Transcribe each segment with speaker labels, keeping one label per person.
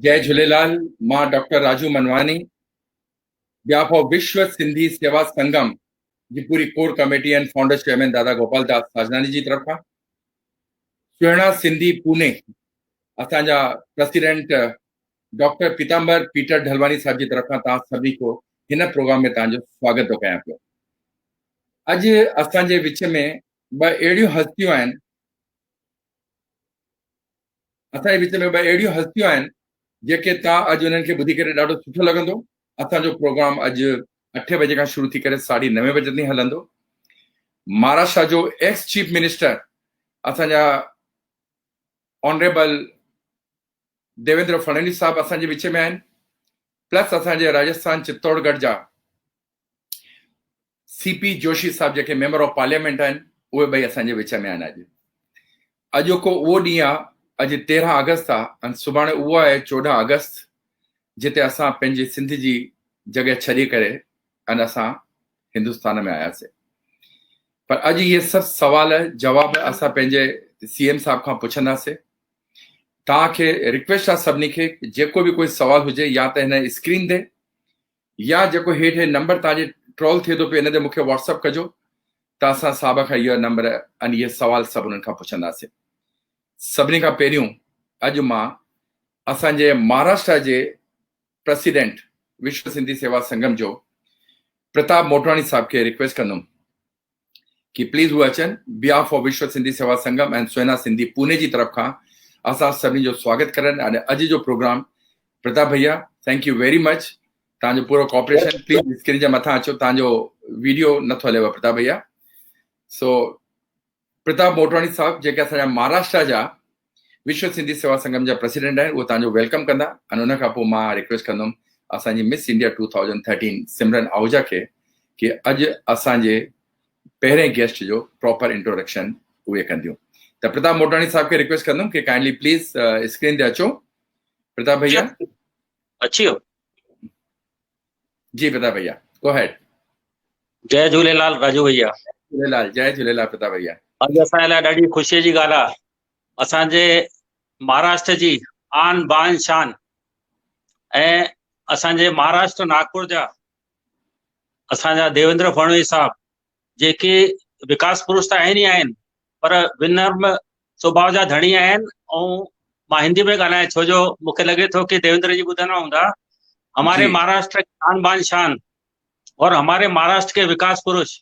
Speaker 1: जय झूलेलाल। मां doctor Raju Manwani behalf of विश्व सिंधी सेवा संगम जी पूरी core committee and founder chairman दादा गोपाल दास साजनानी जी तरफा सुहिणा सिंधी पुणे असांजा प्रेसिडेंट डॉक्टर पीतांबर पीटर ढलवानी साहब जी तरफा तव्हां सभी को हिन प्रोग्राम में तव्हांजो स्वागत थो कयां पियो। अॼु असांजे विच में ॿ अहिड़ियूं हस्तियूं आहिनि जेके तव्हां अॼु उन्हनि खे ॿुधी करे ॾाढो सुठो लॻंदो। असांजो प्रोग्राम अॼु 8 बजे खां शुरू थी करे 9:30 बजे ताईं हलंदो। महाराष्ट्र जो एक्स चीफ मिनिस्टर असांजा ऑनरेबल देवेंद्र फडणवीस साहब असांजे विच में आहिनि, प्लस असांजे राजस्थान चित्तौड़गढ़ जा सीपी जोशी साहब जेके मेंबर ऑफ पार्लियामेंट आहिनि, उहे ॿई असांजे विच में आहिनि। अॼोको उहो ॾींहुं आहे, अॼु 13 अगस्त आहे ऐं सुभाणे उहो आहे 14 अगस्त, जिते असां पंहिंजी सिंध जी जॻह छॾे करे असां हिंदुस्तान में आयासीं। पर अॼु इहे सभु सवाल जवाब असां पंहिंजे सीएम साहब खां पुछंदासीं। तव्हांखे रिक्वेस्ट आहे सभिनी खे, जेको बि कोई सवाल हुजे या त हिन स्क्रीन ते या जेको हेठि नंबर तव्हांजे ट्रोल थिए थो पियो इन ते मूंखे व्हाट्सअप कजो, त असां साहब खां इहो नंबर ऐं इहे सवाल सभु उन्हनि खां पुछंदासीं। सभिनी खां पहिरियों अॼु मां असांजे महाराष्ट्र जे प्रेसिडेंट विश्व सिंधी सेवा संगम जो प्रताप मोटवाणी साहब खे रिक्वेस्ट कंदुमि कि प्लीज हू अचनि। बिहाफ ऑफ विश्व सिंधी सेवा संगम ऐं सुहिणा सिंधी पुणे जी तरफ़ खां असां सभिनी जो स्वागत करनि। ऐं अॼु जो प्रोग्राम प्रताप भैया, थैंक यू वेरी मच, तव्हांजो पूरो कॉपरेशन। प्लीज स्क्रीन जे मथां अचो, तव्हांजो वीडियो नथो हलेव प्रताप भैया। सो प्रताप मोटवाणी साहब जेके असांजा महाराष्ट्र जा विश्व सिंधी सेवा संगम जा प्रेसिडेंट आहिनि, उहे तव्हांजो वेलकम कंदा। ऐं उन खां पोइ मां रिक्वेस्ट कंदुमि असांजी मिस इंडिया 2013 सिमरन आहूजा खे कि अॼु असांजे पहिरें गेस्ट जो प्रॉपर इंट्रोडक्शन उहे कंदियूं। त प्रताप मोटवाणी साहब खे रिक्वेस्ट कंदुमि कि काइंडली प्लीज स्क्रीन ते अचो। प्रताप भैया
Speaker 2: अचियो।
Speaker 1: जी प्रताप भैया, गो हेड।
Speaker 2: जय झूलेलाल राजू भैया।
Speaker 1: झूलेलाल, जय झूलेलाल प्रताप भैया।
Speaker 2: अॼु असांजे लाइ ॾाढी ख़ुशीअ जी ॻाल्हि आहे, असांजे महाराष्ट्र जी आन बान शान ऐं असांजे महाराष्ट्र नागपुर जा असांजा देवेंद्र फडणवीस साहब जेके विकास पुरुष त आहिनि ई आहिनि, पर विनम्र स्वभाव जा धणी आहिनि। ऐं मां हिंदी में ॻाल्हायां छो जो मूंखे लॻे थो कि देवेंद्र जी ॿुधंदा हूंदा। हमारे महाराष्ट्र की आन बान शान और हमारे महाराष्ट्र के विकास पुरुष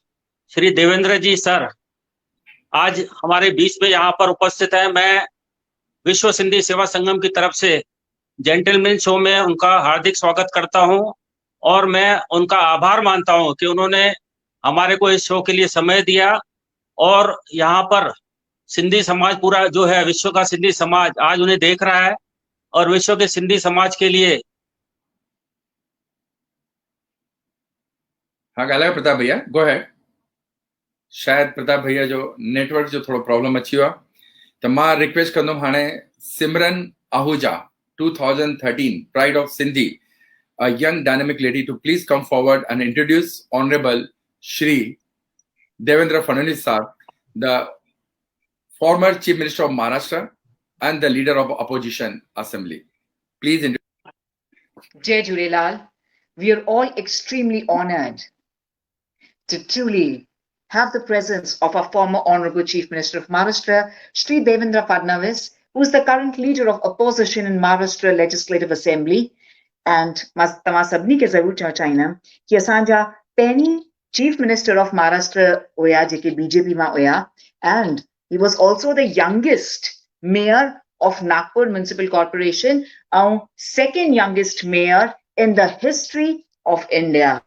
Speaker 2: श्री देवेंद्र जी सर आज हमारे बीच में यहाँ पर उपस्थित है। मैं विश्व सिंधी सेवा संगम की तरफ से जेंटलमैन शो में उनका हार्दिक स्वागत करता हूं और मैं उनका आभार मानता हूं कि उन्होंने हमारे को इस शो के लिए समय दिया। और यहाँ पर सिंधी समाज पूरा जो है, विश्व का सिंधी समाज आज उन्हें देख रहा है और विश्व के सिंधी समाज के लिए।
Speaker 1: हाँ ॻाल्हायो प्रताप भैया, गो हेड। शायद प्रताप भैया जो नेटवर्क जो थोड़ो प्रॉब्लम अची वियो आहे, त मां रिक्वेस्ट कंदुमि हाणे Simran Ahuja 2013 pride of Sindhi, a young dynamic lady, to please come forward and introduce Honorable Shri Devendra Fadnavis Sahab, the former Chief Minister of Maharashtra and the leader of opposition assembly. Please introduce.
Speaker 3: Jai Jhulelal. We are all extremely honored to truly have the presence of our former Honorable Chief Minister of Maharashtra, Shri Devendra Fadnavis, who is the current leader of opposition in Maharashtra Legislative Assembly. And तव्हां सभिनी खे ज़रूर चवणु चाहींदमि कि असांजा पहिरीं chief minister of Maharashtra हुया जेके BJP मां हुया, and he was also the youngest mayor of Nagpur Municipal Corporation and second youngest mayor in the history of India.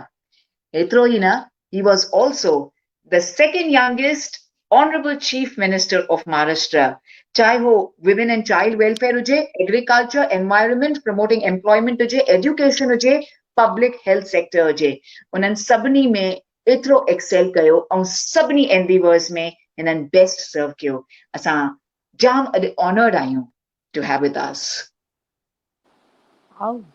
Speaker 3: एतिरो ई न, he was also the second youngest honorable chief minister of Maharashtra. चाहे वो women and child welfare हुजे, agriculture, environment, promoting employment हुजे, education हुजे, public health sector हुजे, उन्हनि सभिनी में एतिरो excel कयो ऐं सभिनी endeavors में हिननि best serve कयो। असां जाम honored आहियूं to have with us.
Speaker 4: Oh,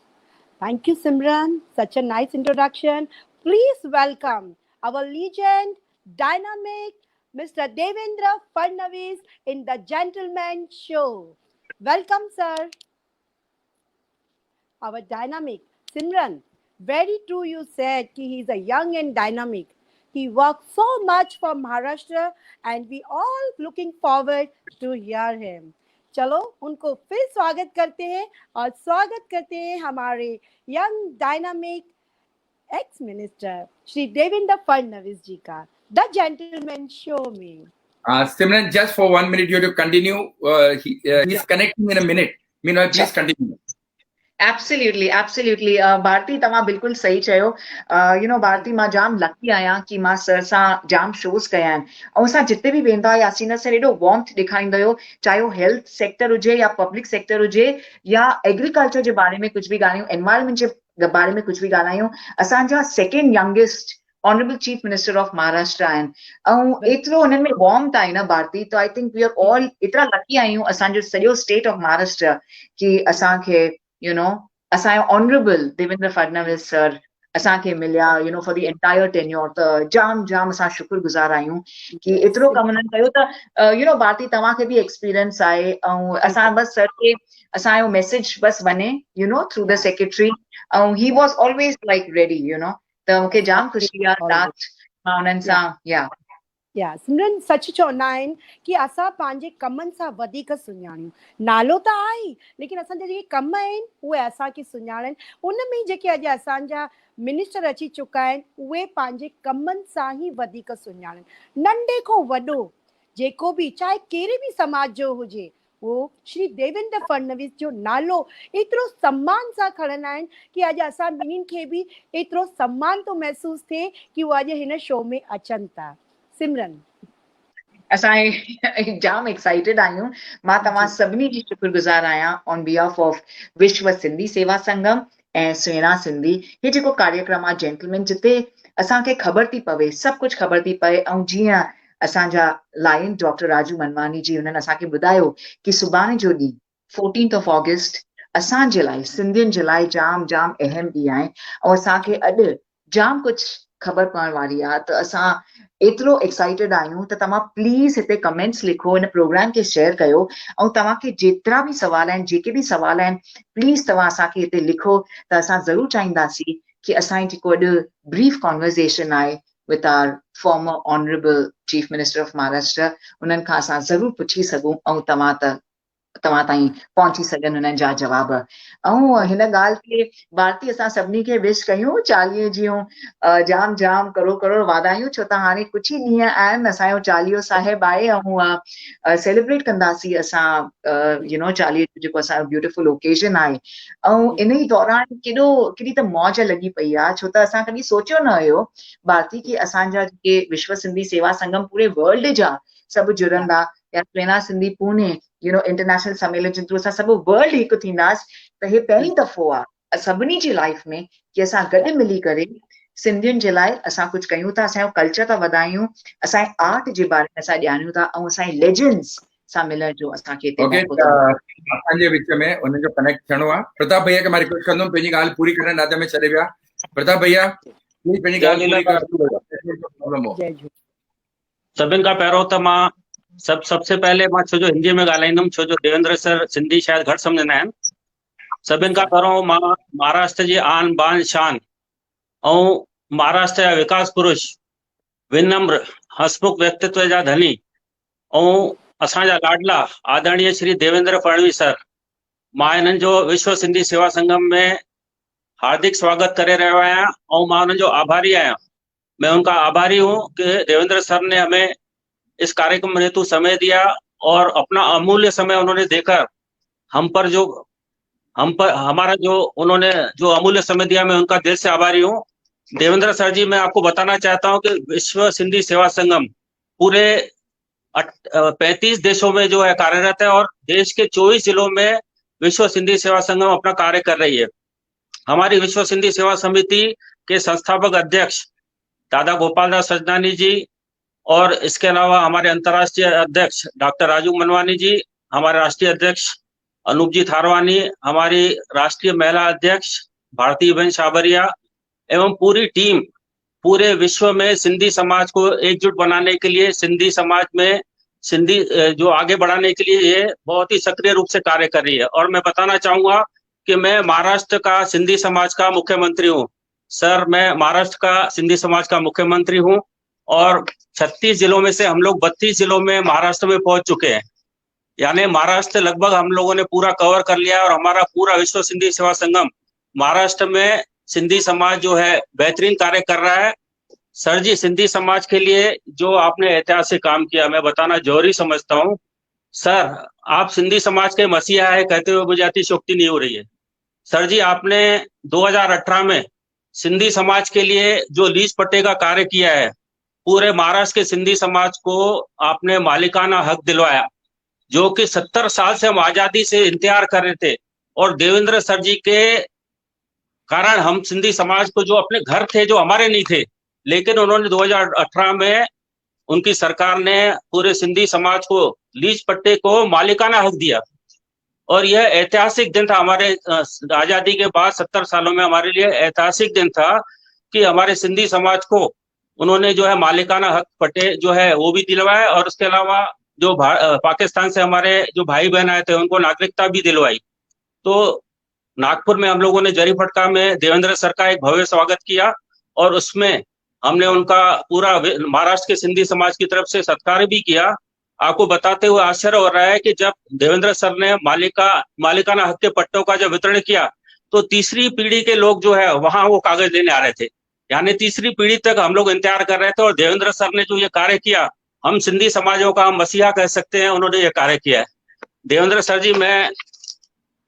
Speaker 4: thank you, Simran. Such a nice introduction. Please welcome our legend, dynamic, Mr. Devendra Fadnavis in the Gentleman Show. Welcome, sir. our dynamic. Simran, very true you said कि he is a young and dynamic. He worked so much for Maharashtra and we all looking forward to hear him. चलो उनको फिर स्वागत करते हैं और स्वागत करते हैं हमारे young dynamic ex minister Shri Devendra Fadnavis ji का. द जेंटलमैन शो में.
Speaker 1: Simran, just for 1 minute, you have to continue. He's connecting in a minute. Meanwhile, please continue.
Speaker 3: Absolutely, absolutely. Bharati तव्हां बिल्कुलु सही चयो. भारती मां जाम लकी आहियां कि मां सर सां जाम शोज़ कया आहिनि ऐं असां जिते बि वेंदा हुआसीं न सर एॾो वॉर्म्थ ॾेखारींदो हुयो, चाहे उहो हेल्थ सेक्टर हुजे या पब्लिक सेक्टर हुजे या एग्रीकल्चर जे बारे में कुझु बि ॻाल्हायूं, एनवायरमेंट जे बारे में कुझु बि ॻाल्हायूं. असांजा second youngest honourable chief minister of Maharashtra आहिनि ऐं एतिरो हुननि में वॉर्म्थ आहे न भारती. त I think we are all एतिरा लकी आहियूं असांजो सॼो स्टेट ऑफ महाराष्ट्र कि असांखे असांजो ऑनरेबल देवेंद्र फडणवीस सर असांखे मिलिया फॉर द एंटायर टेन्योर. त जाम जाम असां शुक्रगुज़ार आहियूं कि एतिरो कमु हुननि कयो. त भारती तव्हांखे बि एक्सपीरियंस आहे ऐं असां बसि सर खे असांजो मैसेज बसि वञे थ्रू द सेक्रेटरी ऐं he was always like ready. त मूंखे जाम ख़ुशी आहे मां हुननि सां
Speaker 4: या सिमरन सच चवंदा आहिनि कि असां पंहिंजे कमनि सां वधीक सुञाणियूं. नालो त आहे लेकिन असांजा जेके कम आहिनि उहे असांखे सुञाणनि. उन में जेके अॼु असांजा मिनिस्टर अची चुका आहिनि उहे पंहिंजे कमनि सां ई वधीक सुञाणनि. नंढे खां वॾो जेको बि चाहे कहिड़े बि समाज जो हुजे वो श्री देवेंद्र फडणवीस जो नालो एतिरो सम्मान सां खणंदा आहिनि कि अॼु असां ॿिन्हिनि खे बि एतिरो सम्मान थो महसूस थिए कि उहे अॼु हिन शो में अचनि था. सिमरन
Speaker 3: असां जाम एक्साइटेड आहियूं. मां तव्हां सभिनी जी शुक्रगुज़ार आहियां ऑन बिहाफ ऑफ विश्व सिंधी सेवा संगम ऐं सुहिणा सिंधी. हे जेको कार्यक्रम आहे जेंटलमैन जिते असांखे ख़बर थी पवे, सभु कुझु ख़बर थी पए. ऐं जीअं असांजा लायन डॉक्टर राजू मनवानी जी हुननि असांखे ॿुधायो कि सुभाणे जो ॾींहुं 14th of August असांजे लाइ सिंधियुनि जे लाइ जाम जाम अहम ॾींहुं आहे ऐं असांखे अॼु जाम कुझु ख़बर पवण वारी आहे. त असां एतिरो एक्साइटेड आहियूं त तव्हां प्लीज़ हिते कमेंट्स लिखो, हिन प्रोग्राम खे शेयर कयो ऐं तव्हांखे जेतिरा बि सवाल आहिनि, जेके बि सवाल आहिनि, प्लीज़ तव्हां असांखे हिते लिखो. त असां ज़रूरु चाहींदासीं कि असांजी जेको अॼु ब्रीफ कॉन्वर्सेशन आहे with our former honorable chief minister of Maharashtra उन्हनि खां असां ज़रूरु पुछी सघूं ऐं तव्हां ताईं पहुची सघनि हुननि जा जवाब. ऐं हिन ॻाल्हि खे भारती असां सभिनी खे विश कयूं 40 जूं जाम जाम करोड़ करोड़ वाधायूं. छो त हाणे कुझु ई ॾींहं आहिनि असांजो चालीहो साहिब आहे ऐं सेलिब्रेट कंदासीं असां 40 जेको असांजो ब्यूटिफुल ओकेजन आहे. ऐं इन ई दौरान केॾी त मौज लॻी पई आहे. छो त असां कॾहिं सोचियो न हुयो भारती कि असांजा जेके विश्व सिंधी सेवा संगम पूरे वर्ल्ड जा सभु जुड़ंदा या सुहिणा सिंधी पुणे इंटरनेशनल सम्मेलन जे थ्रू असां सभु वर्ल्ड हिकु थींदासीं. त हे पहिरीं दफ़ो आहे सभिनी जी लाइफ में कि असां गॾु मिली करे सिंधियुनि जे लाइ असां कुझु कयूं था, असांजो कल्चर था वधायूं, असांजे आर्ट जे बारे में असां ॼाणूं था ऐं असांजे लेजेंड्स सां मिलण जो असांखे
Speaker 1: असांजे विच में उन्हनि जो कनेक्ट थियणो आहे. प्रताप भैया खे मां रिक्वेस्ट कंदुमि पंहिंजी ॻाल्हि पूरी करण नाते में छॾे विया. प्रताप भैया पंहिंजी ॻाल्हि
Speaker 2: सभिनि खां पहिरियों त मां सबसे पहले मां छो जो हिंदी में ॻाल्हाईंदुमि छो जो देवेंद्र सर सिंधी शायद घटि सम्झंदा आहिनि. सभिनि खां पहिरियों मां महाराष्ट्र जी आन बान शान ऐं महाराष्ट्र जा विकास पुरुष, विनम्र हसमुख व्यक्तित्व जा धनी ऐं असांजा लाडला आदरणीय श्री देवेंद्र फडणवीस सर, मां हिननि जो विश्व सिंधी सेवा संगम में हार्दिक स्वागत करे रहियो आहियां ऐं मां हुननि जो आभारी आहियां. मैं उनका आभारी हूँ कि देवेंद्र सर ने हमें इस कार्यक्रम में हेतु समय दिया और अपना अमूल्य समय उन्होंने देकर हमारा जो उन्होंने जो अमूल्य समय दिया, मैं उनका दिल से आभारी हूँ. देवेंद्र सर जी, मैं आपको बताना चाहता हूँ कि विश्व सिंधी सेवा संगम पूरे 35 देशों में जो है कार्यरत है और देश के 24 जिलों में विश्व सिंधी सेवा संगम अपना कार्य कर रही है. हमारी विश्व सिंधी सेवा समिति के संस्थापक अध्यक्ष दादा गोपाल दास सजनानी जी और इसके अलावा हमारे अंतर्राष्ट्रीय अध्यक्ष डॉक्टर राजू मनवानी जी, हमारे राष्ट्रीय अध्यक्ष अनूप जी थारवानी, हमारी राष्ट्रीय महिला अध्यक्ष भारती बहन शाबरिया एवं पूरी टीम पूरे विश्व में सिंधी समाज को एकजुट बनाने के लिए, सिंधी समाज में सिंधी जो आगे बढ़ाने के लिए ये बहुत ही सक्रिय रूप से कार्य कर रही है. और मैं बताना चाहूंगा कि मैं महाराष्ट्र का सिंधी समाज का मुख्यमंत्री हूँ। सर, मैं महाराष्ट्र का सिंधी समाज का मुख्यमंत्री हूँ और 36 जिलों में से हम लोग 32 जिलों में महाराष्ट्र में पहुंच चुके हैं। यानी महाराष्ट्र लगभग हम लोगों ने पूरा कवर कर लिया और हमारा पूरा विश्व सिंधी सेवा संगम महाराष्ट्र में सिंधी समाज जो है बेहतरीन कार्य कर रहा है। सर जी, सिंधी समाज के लिए जो आपने ऐतिहासिक काम किया मैं बताना जरूरी समझता हूँ। सर, आप सिंधी समाज के मसीहा है कहते हुए मुझे अतिशयोक्ति नहीं हो रही है। सर जी, आपने 2018 में सिंधी समाज के लिए जो लीज पट्टे का कार्य किया है, पूरे महाराष्ट्र के सिंधी समाज को आपने मालिकाना हक दिलवाया, जो कि 70 साल से हम आजादी से इंतजार कर रहे थे। और देवेंद्र सर जी के कारण हम सिंधी समाज को जो अपने घर थे जो हमारे नहीं थे, लेकिन उन्होंने 2018 में उनकी सरकार ने पूरे सिंधी समाज को लीज पट्टे को मालिकाना हक दिया। और यह ऐतिहासिक दिन था हमारे आजादी के बाद 70 सालों में हमारे लिए ऐतिहासिक दिन था कि हमारे सिंधी समाज को उन्होंने जो है मालिकाना हक पट्टे जो है वो भी दिलवाए और उसके अलावा जो पाकिस्तान से हमारे जो भाई बहन आए थे उनको नागरिकता भी दिलवाई। तो नागपुर में हम लोगों ने जरी फटका में देवेंद्र सर का एक भव्य स्वागत किया और उसमें हमने उनका पूरा महाराष्ट्र के सिंधी समाज की तरफ से सत्कार भी किया। आपको बताते हुए आश्चर्य हो रहा है कि जब देवेंद्र सर ने मालिकाना हक के पट्टों का जब वितरण किया तो तीसरी पीढ़ी के लोग जो है वहां वो कागज लेने आ रहे थे। यानी तीसरी पीढ़ी तक हम लोग इंतजार कर रहे थे और देवेंद्र सर ने जो ये कार्य किया, हम सिंधी समाजों का हम मसीहा कह सकते हैं, उन्होंने ये कार्य किया है। देवेंद्र सर जी, मैं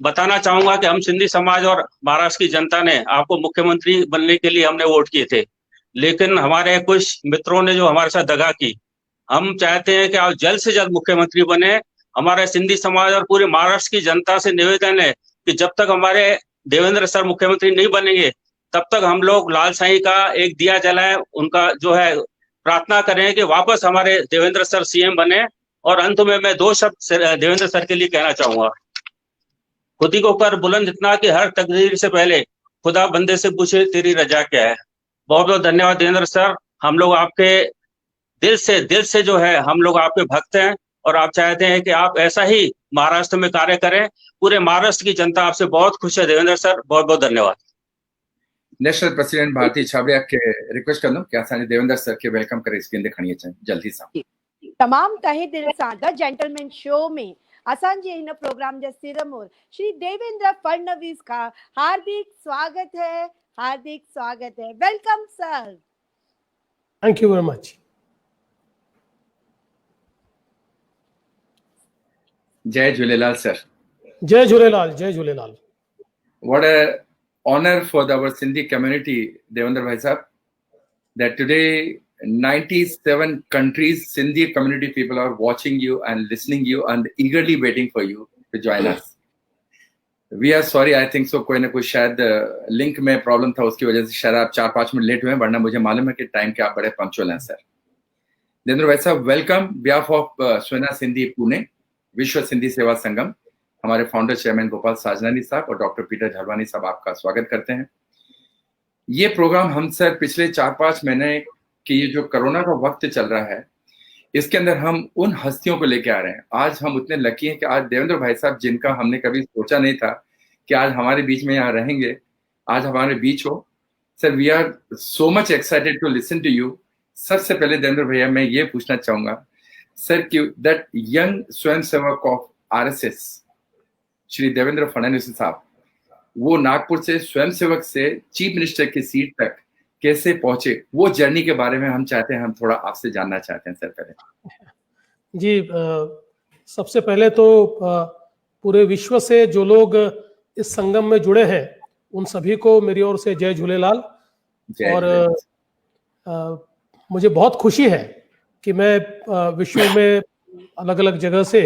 Speaker 2: बताना चाहूंगा कि हम सिंधी समाज और महाराष्ट्र की जनता ने आपको मुख्यमंत्री बनने के लिए हमने वोट किए थे, लेकिन हमारे कुछ मित्रों ने जो हमारे साथ दगा की। हम चाहते हैं कि आप जल्द से जल्द मुख्यमंत्री बने। हमारे सिंधी समाज और पूरे महाराष्ट्र की जनता से निवेदन है कि जब तक हमारे देवेंद्र सर मुख्यमंत्री नहीं बनेंगे तब तक हम लोग लाल साईं का एक दिया जलाएं, उनका जो है प्रार्थना करें कि वापस हमारे देवेंद्र सर सीएम बने। और अंत में मैं 2 शब्द देवेंद्र सर के लिए कहना चाहूंगा। खुदी को कर बुलंद इतना कि हर तकदीर से पहले खुदा बंदे से पूछे तेरी रजा क्या है। बहुत बहुत धन्यवाद देवेंद्र सर। हम लोग आपके दिल से जो है हम लोग आपके भक्त हैं और आप चाहते हैं कि आप ऐसा ही महाराष्ट्र में कार्य करें। पूरे महाराष्ट्र की जनता आपसे बहुत खुश है देवेंद्र सर, बहुत बहुत धन्यवाद।
Speaker 1: नेशनल प्रेसिडेंट भारती छाबड़िया के रिक्वेस्ट कंदुमि कि असांजे देवेंद्र सर खे वेलकम करे स्क्रीन ते खणी अचनि जल्दी सां।
Speaker 4: तमाम तहे दिल सां द जेंटलमैन शो में असांजे इन प्रोग्राम जे सिरमौर श्री देवेंद्र फडणवीस का हार्दिक स्वागत है, हार्दिक स्वागत है। Welcome sir.
Speaker 5: Thank you very much.
Speaker 1: जय झूलेलाल सर।
Speaker 5: जय झूलेलाल, जय Jhulelal.
Speaker 1: What a honor for our Sindhi community, Devendra Bhai Sahab, that today 97 countries Sindhi community people are watching you and listening you and eagerly waiting for you to join us. We are sorry, I think so कोई ना कोई शायद link में problem था, उसकी वजह से शायद आप 4-5 मिनट लेट हुए, वरना मुझे मालूम है कि टाइम के आप बड़े पंक्चुअल हैं सर। देवेंद्र भाई साहब, वेलकम बिहाफ ऑफ स्वना सिंधी पुणे विश्व सिंधी सेवा संगम। हमारे फाउंडर चेयरमैन गोपाल साजनानी साहब और डॉक्टर पीटर झरवानी साहब आपका स्वागत करते हैं। ये प्रोग्राम हम सर पिछले 4-5 महीने की ये जो कोरोना का वक्त चल रहा है, इसके अंदर हम उन हस्तियों को लेके आ रहे हैं। आज हम उतने लकी हैं कि आज देवेंद्र भाई साहब, जिनका हमने कभी सोचा नहीं था कि आज हमारे बीच में यहाँ रहेंगे, आज हमारे बीच हो। Sir, we are so much excited to listen to you. सबसे पहले देवेंद्र भैया मैं ये पूछना चाहूंगा सर कि दैट यंग स्वयं सेवक ऑफ आरएसएस श्री देवेंद्र फडणवीस साहब, वो नागपुर से स्वयं सेवक से चीफ मिनिस्टर की सीट तक कैसे पहुंचे, वो जर्नी के बारे में हम चाहते हैं, हम थोड़ा आपसे जानना चाहते हैं सर। पहले
Speaker 5: जी, सबसे पहले तो पूरे विश्व से जो लोग इस संगम में जुड़े हैं उन सभी को मेरी ओर से जय झूलेलाल। और मुझे बहुत खुशी है कि मैं विश्व में अलग अलग जगह से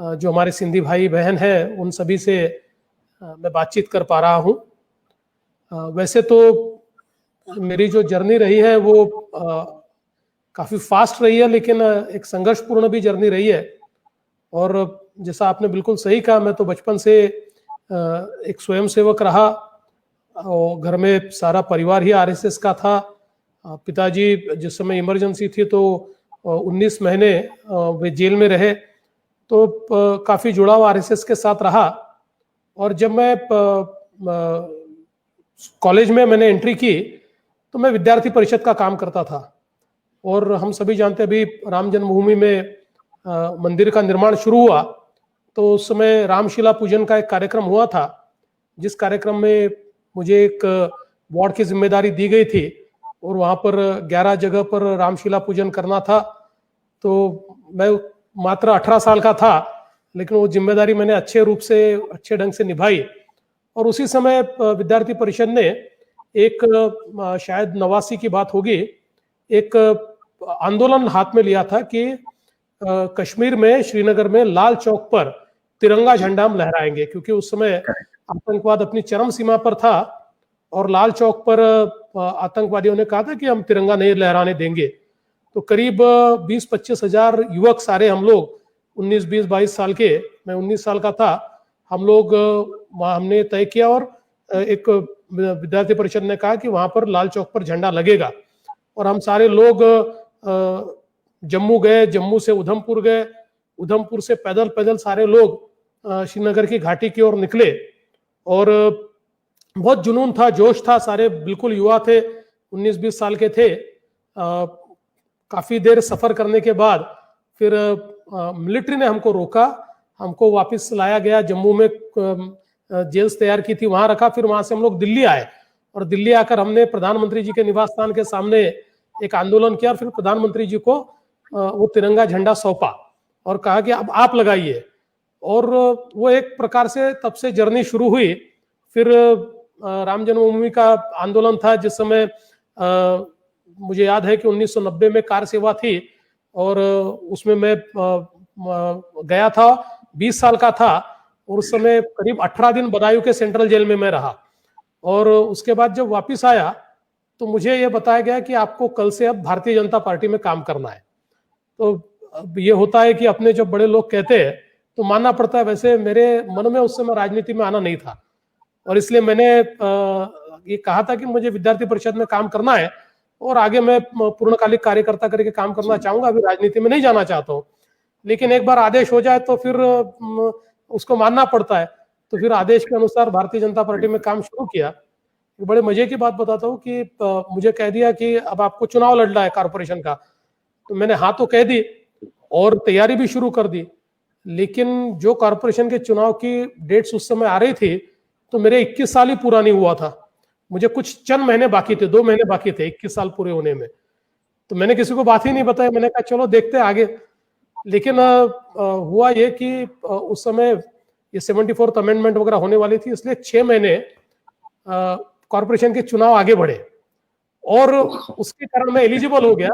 Speaker 5: जो हमारे सिंधी भाई बहन हैं उन सभी से मैं बातचीत कर पा रहा हूँ। वैसे तो मेरी जो जर्नी रही है वो काफ़ी फास्ट रही है, लेकिन एक संघर्षपूर्ण भी जर्नी रही है। और जैसा आपने बिल्कुल सही कहा, मैं तो बचपन से एक स्वयंसेवक रहा और घर में सारा परिवार ही आरएसएस का था। पिताजी जिस समय इमरजेंसी थी तो 19 महीने वे जेल में रहे, तो काफ़ी जुड़ाव आरएसएस के साथ रहा। और जब मैं कॉलेज में मैंने एंट्री की तो मैं विद्यार्थी परिषद का काम करता था। और हम सभी जानते हैं अभी राम जन्मभूमि में मंदिर का निर्माण शुरू हुआ, तो उस समय रामशिला पूजन का एक कार्यक्रम हुआ था, जिस कार्यक्रम में मुझे एक वार्ड की जिम्मेदारी दी गई थी और वहाँ पर 11 जगह पर रामशिला पूजन करना था। तो मैं मात्र 18 साल का था, लेकिन वो जिम्मेदारी मैंने अच्छे ढंग से निभाई। और उसी समय विद्यार्थी परिषद ने एक शायद 89 की बात होगी, एक आंदोलन हाथ में लिया था कि कश्मीर में, श्रीनगर में लाल चौक पर तिरंगा झंडा हम लहराएंगे, क्योंकि उस समय आतंकवाद अपनी चरम सीमा पर था और लाल चौक पर आतंकवादियों ने कहा था कि हम तिरंगा नहीं लहराने देंगे। तो करीब 20-25 हजार युवक, सारे हम लोग 19, 20, 22 साल के, मैं 19 साल का था, हम लोग हमने तय किया और एक विद्यार्थी परिषद ने कहा कि वहां पर लाल चौक पर झंडा लगेगा। और हम सारे लोग जम्मू गए, जम्मू से उधमपुर गए, उधमपुर से पैदल पैदल सारे लोग श्रीनगर की घाटी की ओर निकले। और बहुत जुनून था, जोश था, सारे बिल्कुल युवा थे, 19-20 साल के थे। काफी देर सफर करने के बाद फिर मिलिट्री ने हमको रोका, हमको वापस लाया गया। जम्मू में जेल्स तैयार की थी, वहां रखा। फिर वहां से हम लोग दिल्ली आए और दिल्ली आकर हमने प्रधानमंत्री जी के निवास स्थान के सामने एक आंदोलन किया और फिर प्रधानमंत्री जी को वो तिरंगा झंडा सौंपा और कहा कि अब आप लगाइए। और वो एक प्रकार से तब से जर्नी शुरू हुई। फिर राम जन्मभूमि का आंदोलन था, जिस समय मुझे याद है कि 1990 में कार सेवा थी और उसमें मैं गया था, 20 साल का था और उस समय करीब 18 दिन बदायूं के सेंट्रल जेल में मैं रहा। और उसके बाद जब वापस आया तो मुझे ये बताया गया कि आपको कल से अब भारतीय जनता पार्टी में काम करना है। तो अब ये होता है कि अपने जब बड़े लोग कहते हैं तो मानना पड़ता है। वैसे मेरे मन में उस समय राजनीति में आना नहीं था और इसलिए मैंने ये कहा था कि मुझे विद्यार्थी परिषद में काम करना है और आगे मैं पूर्णकालिक कार्यकर्ता करके काम करना चाहूंगा, अभी राजनीति में नहीं जाना चाहता हूँ। लेकिन एक बार आदेश हो जाए तो फिर उसको मानना पड़ता है। तो फिर आदेश के अनुसार भारतीय जनता पार्टी में काम शुरू किया। बड़े मजे की बात बताता हूँ कि मुझे कह दिया कि अब आपको चुनाव लड़ना है कारपोरेशन का। तो मैंने हाँ तो कह दी और तैयारी भी शुरू कर दी। लेकिन जो कारपोरेशन के चुनाव की डेट्स उस समय आ रही थी तो मेरे 21 साल ही पूरा नहीं हुआ था। मुझे कुछ चंद महीने बाकी थे, 2 महीने बाकी थे 21 साल पूरे होने में। तो मैंने किसी को बात ही नहीं बताया, मैंने कहा चलो देखते आगे। लेकिन हुआ ये कि उस समय ये 74th अमेंडमेंट वगैरह होने वाली थी, इसलिए 6 महीने कॉर्पोरेशन के चुनाव आगे बढ़े और उसके कारण मैं एलिजिबल हो गया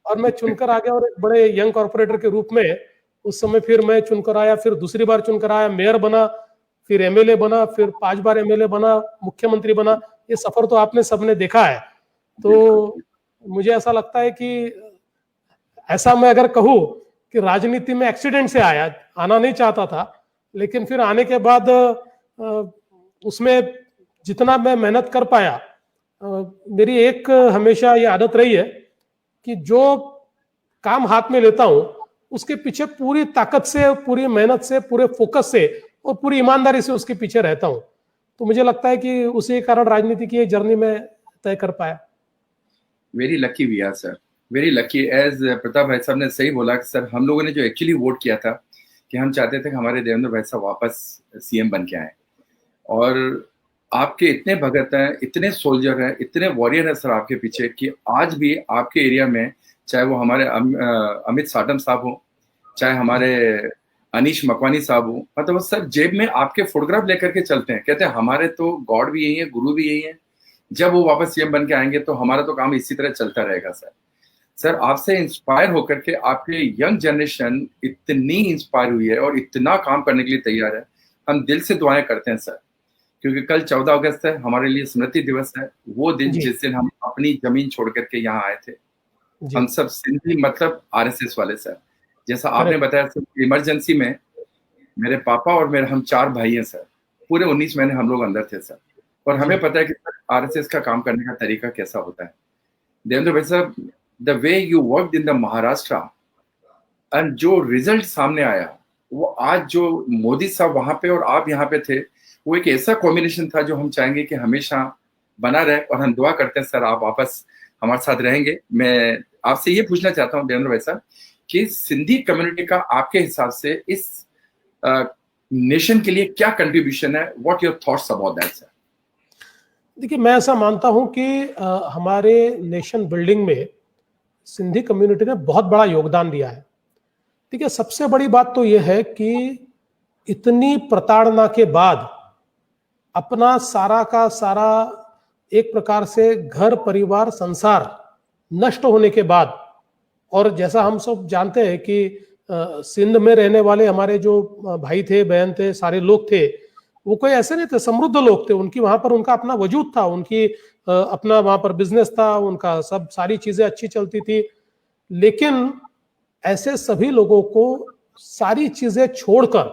Speaker 5: और मैं चुनकर आ गया। और एक बड़े यंग कॉर्पोरेटर के रूप में उस समय फिर मैं चुनकर आया, फिर दूसरी बार चुनकर आया, मेयर बना, फिर एमएलए बना, फिर 5 बार एमएलए बना, मुख्यमंत्री बना। ये सफर तो आपने सबने देखा है। तो मुझे ऐसा लगता है कि ऐसा मैं अगर कहूँ कि राजनीति में एक्सीडेंट से आना नहीं चाहता था, लेकिन फिर आने के बाद उसमें जितना मैं मेहनत कर पाया, मेरी एक हमेशा ये आदत रही है कि जो काम हाथ में लेता हूं उसके पीछे पूरी ताकत से, पूरी मेहनत से, पूरे फोकस से और पूरी ईमानदारी से उसके पीछे रहता हूं। तो मुझे लगता है कि उसी कारण राजनीति की जर्नी में तय कर पाया।
Speaker 1: Very lucky we are sir, very lucky. As Pratap भाई साहब ने सही बोला कि सर हम लोगों ने जो एक्चुअली वोट किया था कि हम चाहते थे कि हमारे देवेंद्र भाई साहब वापस सीएम बन के आए। और आपके इतने भगत हैं, इतने सोल्जर हैं, इतने वॉरियर हैं सर आपके पीछे कि आज भी आपके एरिया में, चाहे वो हमारे अमित साटम साहब हो, चाहे हमारे अनीश मकवानी साहब हो, मतलब सर जेब में आपके फोटोग्राफ लेकर के चलते हैं। कहते हैं हमारे तो गॉड भी यही है, गुरु भी यही है, जब वो वापस सीएम बन के आएंगे तो हमारा तो काम इसी तरह चलता रहेगा। सर आपसे इंस्पायर होकर के आपके यंग जनरेशन इतनी इंस्पायर हुई है और इतना काम करने के लिए तैयार है। हम दिल से दुआएं करते हैं सर, क्योंकि कल 14 अगस्त है, हमारे लिए स्मृति दिवस है। वो दिन जिस दिन हम अपनी जमीन छोड़ करके यहाँ आए थे, हम सब सिंधी, मतलब आरएसएस वाले सर। जैसा आपने बताया सर, इमरजेंसी में मेरे पापा और हम 4 भाई हैं सर। पूरे 19 महीने हम लोग अंदर थे सर, और हमें पता है कि आरएसएस का काम करने का तरीका कैसा होता है। देवेंद्र भाई साहब, the way you worked in the Maharashtra and जो रिजल्ट सामने आया वो आज जो मोदी साहब वहां पे और आप यहाँ पे थे, वो एक ऐसा कॉम्बिनेशन था जो हम चाहेंगे कि हमेशा बना रहे, और हम दुआ करते हैं सर आप वापस हमारे साथ रहेंगे। मैं आपसे ये पूछना चाहता हूँ देवेंद्र भाई साहब कि सिंधी कम्युनिटी का आपके हिसाब से इस नेशन के लिए क्या कंट्रीब्यूशन है? What your thoughts about that sir?
Speaker 5: देखिए, मैं ऐसा मानता हूं कि हमारे नेशन बिल्डिंग में सिंधी कम्युनिटी ने बहुत बड़ा योगदान दिया है। देखिए, सबसे बड़ी बात तो यह है कि इतनी प्रताड़ना के बाद अपना सारा का सारा एक प्रकार से घर परिवार संसार नष्ट होने के बाद, और जैसा हम सब जानते हैं कि सिंध में रहने वाले हमारे जो भाई थे, बहन थे, सारे लोग थे, वो कोई ऐसे नहीं थे, समृद्ध लोग थे। उनकी वहां पर उनका अपना वजूद था, उनकी अपना वहां पर बिजनेस था, उनका सब सारी चीजें अच्छी चलती थी। लेकिन ऐसे सभी लोगों को सारी चीजें छोड़कर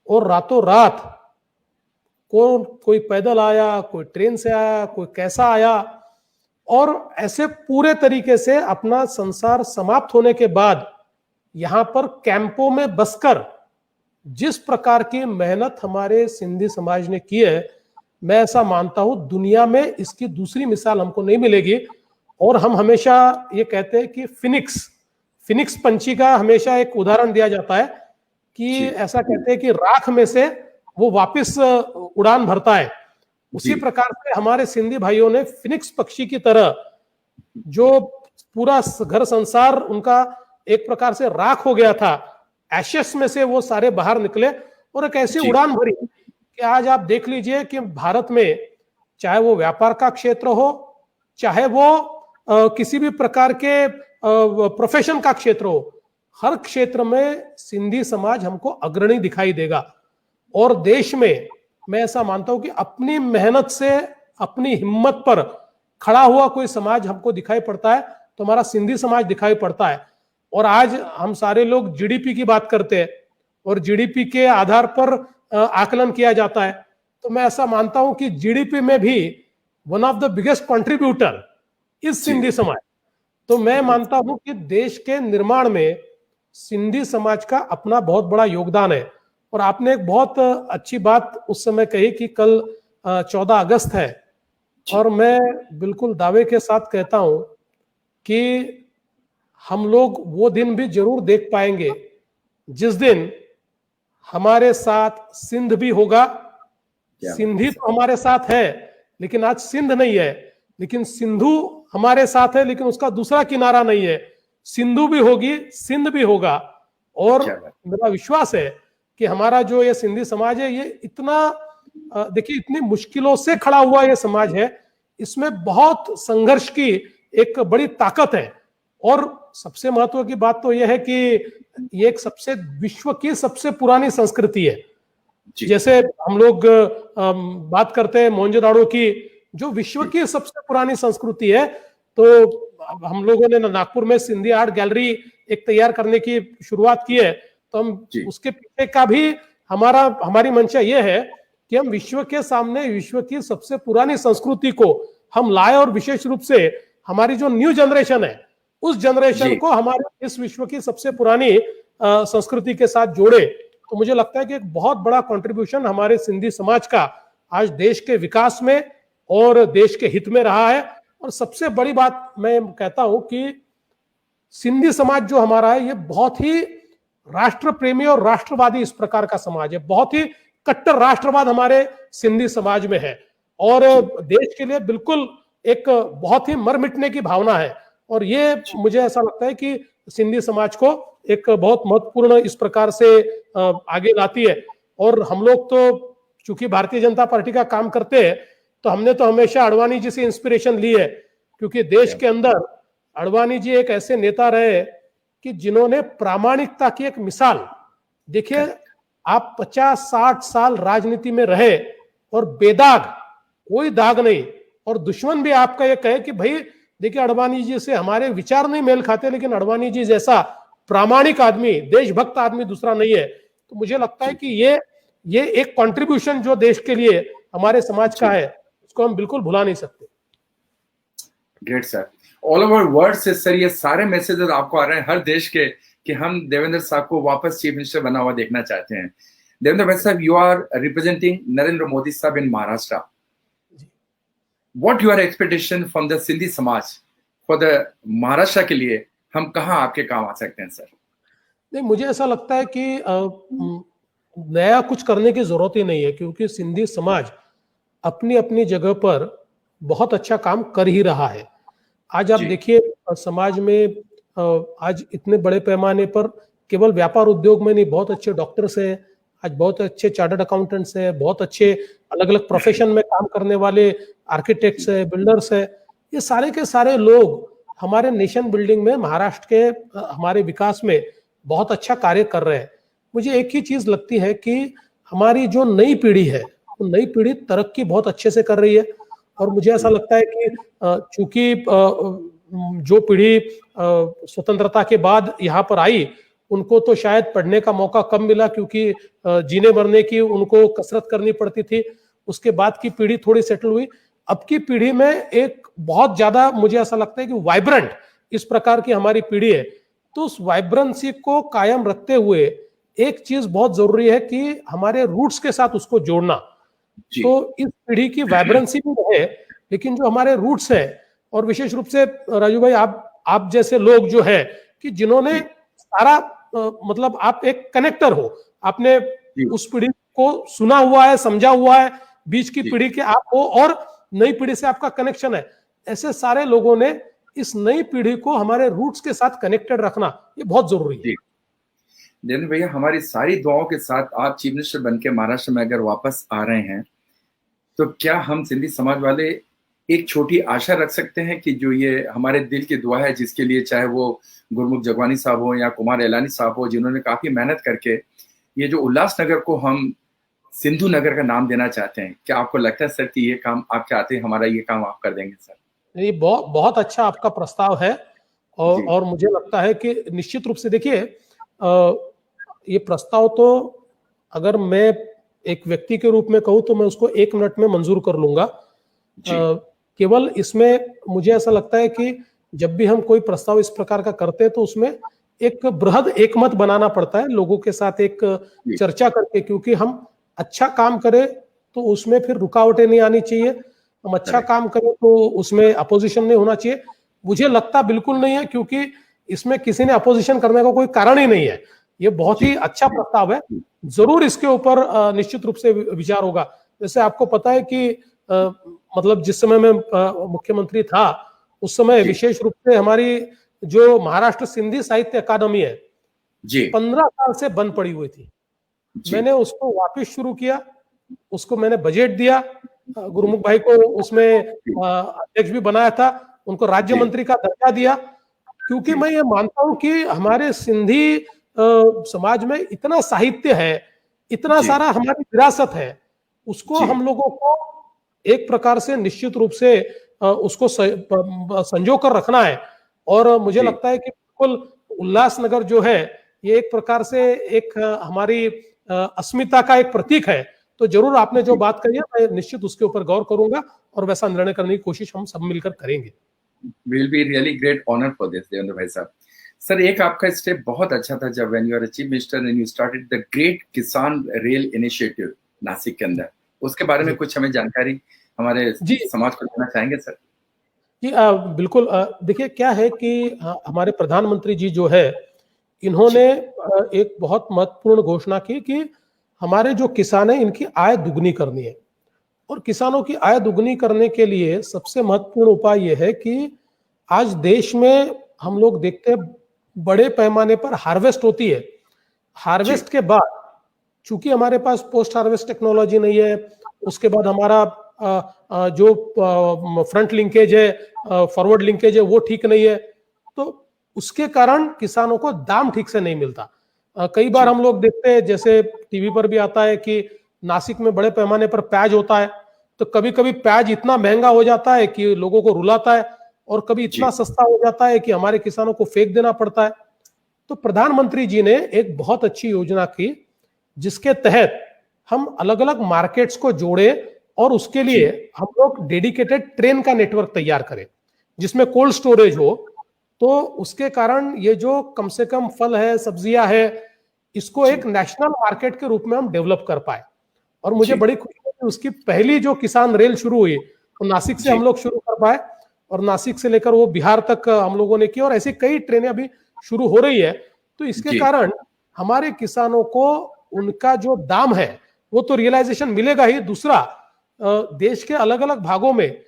Speaker 5: और रातों रात कोई पैदल आया, कोई ट्रेन से आया, कोई कैसा आया, और ऐसे पूरे तरीके से अपना संसार समाप्त होने के बाद यहाँ पर कैंपों में बसकर जिस प्रकार की मेहनत हमारे सिंधी समाज ने की है, मैं ऐसा मानता हूं दुनिया में इसकी दूसरी मिसाल हमको नहीं मिलेगी। और हम हमेशा ये कहते हैं कि फिनिक्स पंछी का हमेशा एक उदाहरण दिया जाता है कि ऐसा कहते हैं कि राख में से वो वापस उड़ान भरता है। उसी प्रकार से हमारे सिंधी भाइयों ने फिनिक्स पक्षी की तरह, जो पूरा घर संसार उनका एक प्रकार से राख हो गया था, एशेस में से वो सारे बाहर निकले और एक ऐसी उड़ान भरी कि आज आप देख लीजिए कि भारत में चाहे वो व्यापार का क्षेत्र हो, चाहे वो किसी भी प्रकार के प्रोफेशन का क्षेत्र हो, हर क्षेत्र में सिंधी समाज हमको अग्रणी दिखाई देगा। और देश में मैं ऐसा मानता हूं कि अपनी मेहनत से, अपनी हिम्मत पर खड़ा हुआ कोई समाज हमको दिखाई पड़ता है तो हमारा सिंधी समाज दिखाई पड़ता है। और आज हम सारे लोग जीडीपी की बात करते हैं और जीडीपी के आधार पर आकलन किया जाता है, तो मैं ऐसा मानता हूं कि जीडीपी में भी one of the biggest contributor इस सिंधी समाज। तो मैं मानता हूं कि देश के निर्माण में सिंधी समाज का अपना बहुत बड़ा योगदान है। और आपने एक बहुत अच्छी बात उस समय कही कि कल 14 अगस्त है, और मैं बिल्कुल दावे के साथ कहता हूं कि हम लोग वो दिन भी जरूर देख पाएंगे जिस दिन हमारे साथ सिंध भी होगा। सिंधी तो हमारे साथ है लेकिन आज सिंध नहीं है, लेकिन सिंधु हमारे साथ है लेकिन उसका दूसरा किनारा नहीं है। सिंधु भी होगी, सिंध भी होगा। और मेरा विश्वास है कि हमारा जो ये सिंधी समाज है, ये इतना देखिए इतनी मुश्किलों से खड़ा हुआ ये समाज है, इसमें बहुत संघर्ष की एक बड़ी ताकत है। और सबसे महत्व की बात तो यह है कि ये एक विश्व की सबसे पुरानी संस्कृति है। जैसे हम लोग बात करते हैं मोहनजोदाड़ो की, जो विश्व की सबसे पुरानी संस्कृति है, तो हम लोगों ने नागपुर में सिंधी आर्ट गैलरी एक तैयार करने की शुरुआत की है। तो हम उसके पीछे का भी हमारी मंशा यह है कि हम विश्व के सामने विश्व की सबसे पुरानी संस्कृति को हम लाए, और विशेष रूप से हमारी जो न्यू जनरेशन है उस जनरेशन को हमारे इस विश्व की सबसे पुरानी संस्कृति के साथ जोड़े। तो मुझे लगता है कि एक बहुत बड़ा कंट्रीब्यूशन हमारे सिंधी समाज का आज देश के विकास में और देश के हित में रहा है। और सबसे बड़ी बात मैं कहता हूं कि सिंधी समाज जो हमारा है, ये बहुत ही राष्ट्र प्रेमी और राष्ट्रवादी इस प्रकार का समाज है। बहुत ही कट्टर राष्ट्रवाद हमारे सिंधी समाज में है, और देश के लिए बिल्कुल एक बहुत ही मर मिटने की भावना है। और ये मुझे ऐसा लगता है कि सिंधी समाज को एक बहुत महत्वपूर्ण इस प्रकार से आगे लाती है। और हम लोग तो चूंकि भारतीय जनता पार्टी का काम करते हैं, तो हमने तो हमेशा अडवाणी जी से इंस्पिरेशन ली है, क्योंकि देश के अंदर अडवाणी जी एक ऐसे नेता रहे कि जिन्होंने प्रामाणिकता की एक मिसाल, देखिए आप 50-60 साल राजनीति में रहे और बेदाग, कोई दाग नहीं, और दुश्मन भी आपका ये कहे कि भाई देखिए अडवाणी जी से हमारे विचार नहीं मेल खाते, लेकिन अडवाणी जी जैसा प्रामाणिक आदमी, देशभक्त आदमी दूसरा नहीं है। तो मुझे लगता है कि ये एक कंट्रीब्यूशन जो देश के लिए हमारे समाज का है, उसको हम बिल्कुल भुला नहीं सकते।
Speaker 1: Great sir, all over world से सर ये सारे मैसेजेस आपको आ रहे हैं, हर देश के कि हम देवेंद्र साहब को वापस चीफ मिनिस्टर बना हुआ देखना चाहते हैं। देवेंद्र भाई साहब, you are representing Narendra Modi साहब in Maharashtra. What your expectation from the Sindhi समाज फॉर द महाराष्ट्र के लिए, हम कहाँ आपके काम आ सकते हैं सर?
Speaker 5: नहीं, मुझे ऐसा लगता है कि नया कुछ करने की जरूरत ही नहीं है, क्योंकि सिंधी समाज अपनी अपनी जगह पर बहुत अच्छा काम कर ही रहा है। आज आप देखिए समाज में आज इतने बड़े पैमाने पर केवल व्यापार उद्योग में नहीं, बहुत अच्छे डॉक्टर्स हैं, आज बहुत अच्छे चार्टर्ड अकाउंटेंट्स हैं, बहुत अच्छे अलग अलग प्रोफेशन में काम करने वाले आर्किटेक्ट्स हैं, बिल्डर्स हैं। ये सारे के सारे लोग हमारे नेशन बिल्डिंग में, महाराष्ट्र के हमारे विकास में बहुत अच्छा कार्य कर रहे हैं। मुझे एक ही चीज लगती है कि हमारी जो नई पीढ़ी है, वो नई पीढ़ी तरक्की बहुत अच्छे से कर रही है। और मुझे ऐसा लगता है कि चूंकि जो पीढ़ी स्वतंत्रता के बाद यहाँ पर आई, उनको तो शायद पढ़ने का मौका कम मिला, क्योंकि जीने मरने की उनको कसरत करनी पड़ती थी। उसके बाद की पीढ़ी थोड़ी सेटल हुई। अब की पीढ़ी में एक बहुत ज्यादा मुझे ऐसा लगता है कि वाइब्रेंट इस प्रकार की हमारी पीढ़ी है। तो उस वाइब्रेंसी को कायम रखते हुए एक चीज बहुत जरूरी है कि हमारे रूट्स के साथ उसको जोड़ना। तो इस पीढ़ी की वाइब्रेंसी भी है, लेकिन जो हमारे रूट्स है, और विशेष रूप से राजू भाई आप जैसे लोग जो है कि जिन्होंने सारा मतलब आप एक कनेक्टर हो, आपने उस पीढ़ी को सुना हुआ है, समझा हुआ है, बीच की पीढ़ी के आप हो और नई पीढ़ी से आपका कनेक्शन है। ऐसे सारे लोगों ने इस नई पीढ़ी को हमारे रूट्स के साथ कनेक्टेड रखना ये बहुत जरूरी है।
Speaker 1: देवेंद्र भैया, हमारी सारी दुआओं के साथ आप चीफ मिनिस्टर बनके महाराष्ट्र में अगर वापस आ रहे हैं, तो क्या हम सिंधी समाज वाले एक छोटी आशा रख सकते हैं कि जो ये हमारे दिल की दुआ है, जिसके लिए चाहे वो गुरमुख जगवानी साहब हो या कुमार एलानी साहब हो, जिन्होंने काफी मेहनत करके ये जो उल्लासनगर को हम सिंधु नगर का नाम देना चाहते हैं, क्या आपको लगता है सर कि ये काम आपके आते हमारा ये काम आप कर देंगे सर?
Speaker 5: ये बहुत अच्छा आपका प्रस्ताव है। और मुझे लगता है कि निश्चित रूप से देखिए, ये प्रस्ताव तो अगर मैं एक व्यक्ति के रूप में कहूँ तो मैं उसको 1 मिनट में मंजूर कर लूंगा। केवल इसमें मुझे ऐसा लगता है कि जब भी हम कोई प्रस्ताव इस प्रकार का करते हैं तो उसमें एक बृहद एकमत बनाना पड़ता है, लोगों के साथ एक चर्चा करके, क्योंकि हम अच्छा काम करें तो उसमें फिर रुकावटें नहीं आनी चाहिए। हम अच्छा काम करें तो उसमें अपोजिशन नहीं होना चाहिए। मुझे लगता बिल्कुल नहीं है, क्योंकि इसमें किसी ने अपोजिशन करने का कोई कारण ही नहीं है। ये बहुत ही अच्छा प्रस्ताव है, जरूर इसके ऊपर निश्चित रूप से विचार होगा। जैसे आपको पता है कि मतलब जिस समय मैं मुख्यमंत्री था, उस समय विशेष रूप से हमारी जो महाराष्ट्र सिंधी साहित्य अकादमी है 15 साल से बंद पड़ी हुई थी। मैंने उसको वापस शुरू किया, उसको मैंने बजट दिया, गुरुमुख भाई को उसमें अध्यक्ष भी बनाया था, उनको राज्य मंत्री का दर्जा दिया, क्योंकि मैं ये मानता हूं कि हमारे सिंधी समाज में इतना साहित्य है, इतना सारा हमारी विरासत है, उसको हम लोगों को एक प्रकार से निश्चित रूप से उसको संजो कर रखना है। और मुझे लगता है कि बिल्कुल उल्लासनगर जो है ये एक प्रकार से एक हमारी अस्मिता का एक प्रतीक है। तो जरूर आपने जो बात कही है, मैं निश्चित उसके ऊपर गौर करूंगा और वैसा निर्णय करने की कोशिश हम सब मिलकर करेंगे।
Speaker 1: Will be really great honor for this, Devendra भाई साहब। सर, एक आपका स्टेप बहुत अच्छा था जब when you are a chief minister and you started the great किसान रेल इनिशिएटिव नासिक के अंदर, उसके बारे में कुछ हमें जानकारी हमारे समाज को देना चाहेंगे सर?
Speaker 5: जी बिल्कुल। देखिए क्या है कि हमारे प्रधानमंत्री जी जो है, इन्होंने एक बहुत महत्वपूर्ण घोषणा की कि हमारे जो किसान हैं इनकी आय दुगनी करनी है। और किसानों की आय दुगनी करने के लिए सबसे महत्वपूर्ण उपाय यह है कि आज देश में हम लोग देखते हैं बड़े पैमाने पर हार्वेस्ट होती है। हार्वेस्ट के बाद चूंकि हमारे पास पोस्ट हार्वेस्ट टेक्नोलॉजी नहीं है, उसके बाद हमारा जो फ्रंट लिंकेज है, फॉरवर्ड लिंकेज है, वो ठीक नहीं है, तो उसके कारण किसानों को दाम ठीक से नहीं मिलता। कई बार हम लोग देखते हैं, जैसे टीवी पर भी आता है कि नासिक में बड़े पैमाने पर प्याज होता है, तो कभी कभी प्याज इतना महंगा हो जाता है कि लोगों को रुलाता है, और कभी इतना सस्ता हो जाता है कि हमारे किसानों को फेंक देना पड़ता है। तो प्रधानमंत्री जी ने एक बहुत अच्छी योजना की, जिसके तहत हम अलग अलग मार्केट्स को जोड़े और उसके लिए हम लोग डेडिकेटेड ट्रेन का नेटवर्क तैयार करें, जिसमें कोल्ड स्टोरेज हो। तो उसके कारण ये जो कम से कम फल है, सब्जियां है, इसको एक नेशनल मार्केट के रूप में हम डेवलप कर पाए। और मुझे बड़ी खुशी है कि उसकी पहली जो किसान रेल शुरू हुई तो नासिक से हम लोग शुरू कर पाए, और नासिक से लेकर वो बिहार तक हम लोगों ने की, और ऐसी कई ट्रेनें अभी शुरू हो रही है। तो इसके कारण हमारे किसानों को उनका जो दाम है वो तो रियलाइजेशन मिलेगा ही। दूसरा, देश के अलग अलग भागों में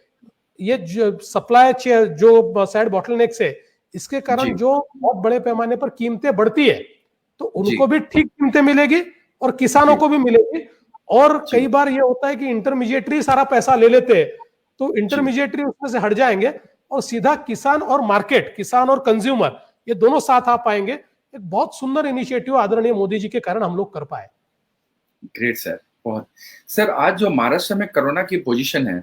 Speaker 5: ये सप्लाई चेन जो साइड बॉटलनेक्स है, इसके कारण जो बहुत बड़े पैमाने पर कीमतें बढ़ती है, तो उनको भी ठीक कीमतें मिलेगी और किसानों को भी मिलेगी। और कई बार ये होता है कि इंटरमीडिएटरी सारा पैसा ले लेते हैं, तो इंटरमीडिएटरी उसमें से हट जाएंगे और सीधा किसान और मार्केट, किसान और कंज्यूमर, ये दोनों साथ आ पाएंगे। एक बहुत सुंदर इनिशिएटिव आदरणीय मोदी जी के कारण हम लोग कर पाए।
Speaker 1: ग्रेट सर, बहुत। सर, आज जो महाराष्ट्र में कोरोना की पोजीशन है,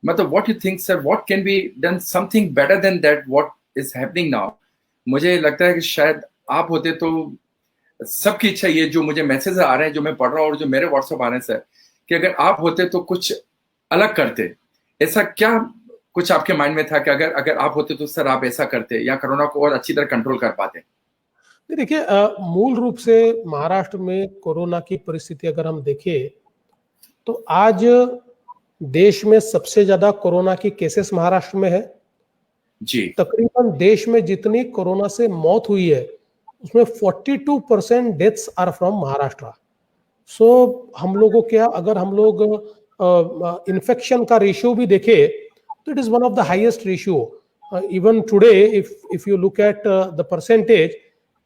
Speaker 1: मतलब what you think sir, what can be done something better than that what is happening now? मुझे लगता है कि शायद आप होते तो, सबकी इच्छा ये, जो मुझे मैसेज आ रहे हैं, जो मैं पढ़ रहा हूँ और जो मेरे व्हाट्सएप आ रहे हैं सर, कि अगर आप होते तो कुछ अलग करते। ऐसा क्या कुछ आपके माइंड में था कि अगर आप होते तो सर आप ऐसा करते या कोरोना को और अच्छी तरह कंट्रोल कर पाते?
Speaker 5: देखिए, मूल रूप से महाराष्ट्र में कोरोना की परिस्थिति अगर हम देखें तो आज देश में सबसे ज्यादा कोरोना की केसेस महाराष्ट्र में है
Speaker 1: जी।
Speaker 5: तकरीबन देश में जितनी कोरोना से मौत हुई है उसमें 42% डेथ्स आर फ्रॉम महाराष्ट्र। सो हम लोगों क्या, अगर हम लोग इन्फेक्शन का रेशियो भी देखें तो it is one of the highest ratio even today. If you look at the percentage,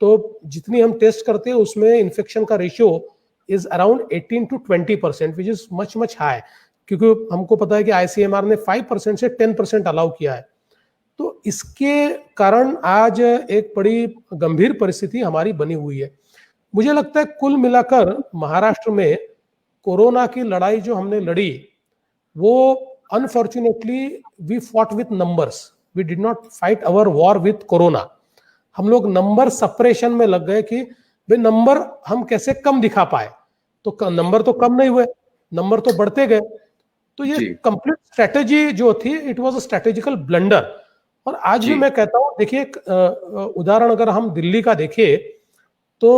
Speaker 5: तो जितनी हम टेस्ट करते हैं उसमें इन्फेक्शन का ratio is around 18 to 20%, which is much much high, क्योंकि हमको पता है कि ICMR ने 5% से 10% अलाउ किया है। तो इसके कारण आज एक बड़ी गंभीर परिस्थिति हमारी बनी हुई है। मुझे लगता है कुल मिलाकर महाराष्ट्र में कोरोना की लड़ाई जो हमने लड़ी, वो unfortunately we fought with numbers, we did not fight our war with corona. हम लोग नंबर सप्रेशन में लग गए कि भाई नंबर हम कैसे कम दिखा पाए, तो नंबर तो कम नहीं हुए, नंबर तो बढ़ते गए। तो ये कंप्लीट स्ट्रेटेजी जो थी, it was a strategical blunder. और आज भी मैं कहता हूं, देखिए उदाहरण अगर हम दिल्ली का देखें तो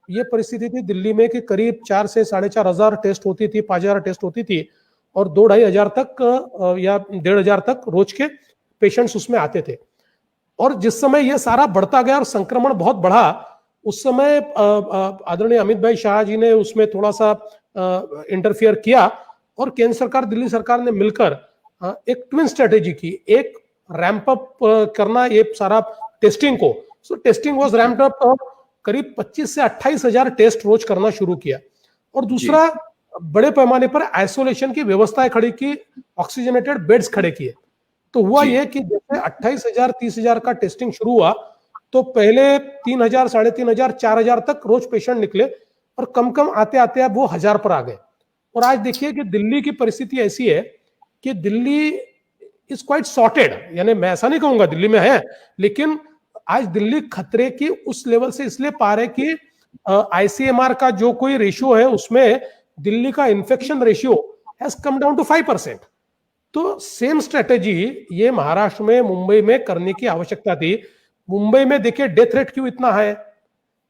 Speaker 5: ये परिस्थिति थी दिल्ली में कि करीब 4 से 4,500 टेस्ट होती थी, 5,000 टेस्ट होती थी, और 2-2,500 तक या 1,500 तक रोज के पेशेंट्स उसमें आते थे। और जिस समय ये सारा बढ़ता गया और संक्रमण बहुत बढ़ा, उस समय आदरणीय अमित भाई शाह जी ने उसमें थोड़ा सा इंटरफियर किया, और केंद्र सरकार, दिल्ली सरकार ने मिलकर एक ट्विन स्ट्रेटेजी की, एक रैंप अप करना ये सारा टेस्टिंग को। सो टेस्टिंग वाज रैम्प्ड अप, करीब 25 से 28,000 टेस्ट रोज करना शुरू किया। और दूसरा, बड़े पैमाने पर आइसोलेशन की व्यवस्थाएं खड़ी की, ऑक्सीजनेटेड बेड्स खड़े किए। तो हुआ ये कि जैसे 28,000 30,000 का टेस्टिंग शुरू हुआ, तो पहले 3,000 3,500 4,000 तक रोज पेशेंट निकले, और कम कम आते आते अब वो 1,000 पर आ गए। और आज देखिए कि दिल्ली की परिस्थिति ऐसी है कि दिल्ली इज क्वाइट सॉर्टेड, यानी मैं ऐसा नहीं कहूंगा दिल्ली में है, लेकिन आज दिल्ली खतरे की उस लेवल से इसलिए पार है कि ICMR का जो कोई रेशियो है उसमें दिल्ली का infection ratio has come down to 5%। तो सेम स्ट्रेटेजी ये महाराष्ट्र में, मुंबई में करने की आवश्यकता थी। मुंबई में देखिए डेथ रेट क्यों इतना है,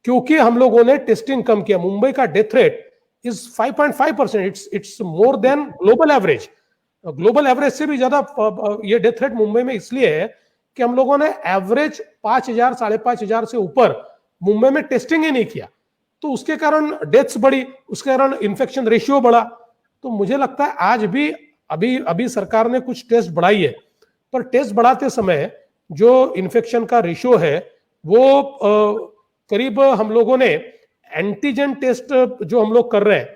Speaker 5: क्योंकि हम लोगों ने टेस्टिंग कम किया। मुंबई का death rate is 5.5%, it's more than global average. Global average से भी ज्यादा ये डेथ रेट मुंबई में इसलिए है कि हम लोगों ने एवरेज 5,000 5,500 से ऊपर मुंबई में टेस्टिंग ही नहीं किया, तो उसके कारण डेथ्स बढ़ी, उसके कारण इन्फेक्शन रेशियो बढ़ा। तो मुझे लगता है आज भी अभी सरकार ने कुछ टेस्ट बढ़ाई है, पर टेस्ट बढ़ाते समय जो इन्फेक्शन का रेशियो है वो करीब हम लोगों ने एंटीजन टेस्ट जो हम लोग कर रहे हैं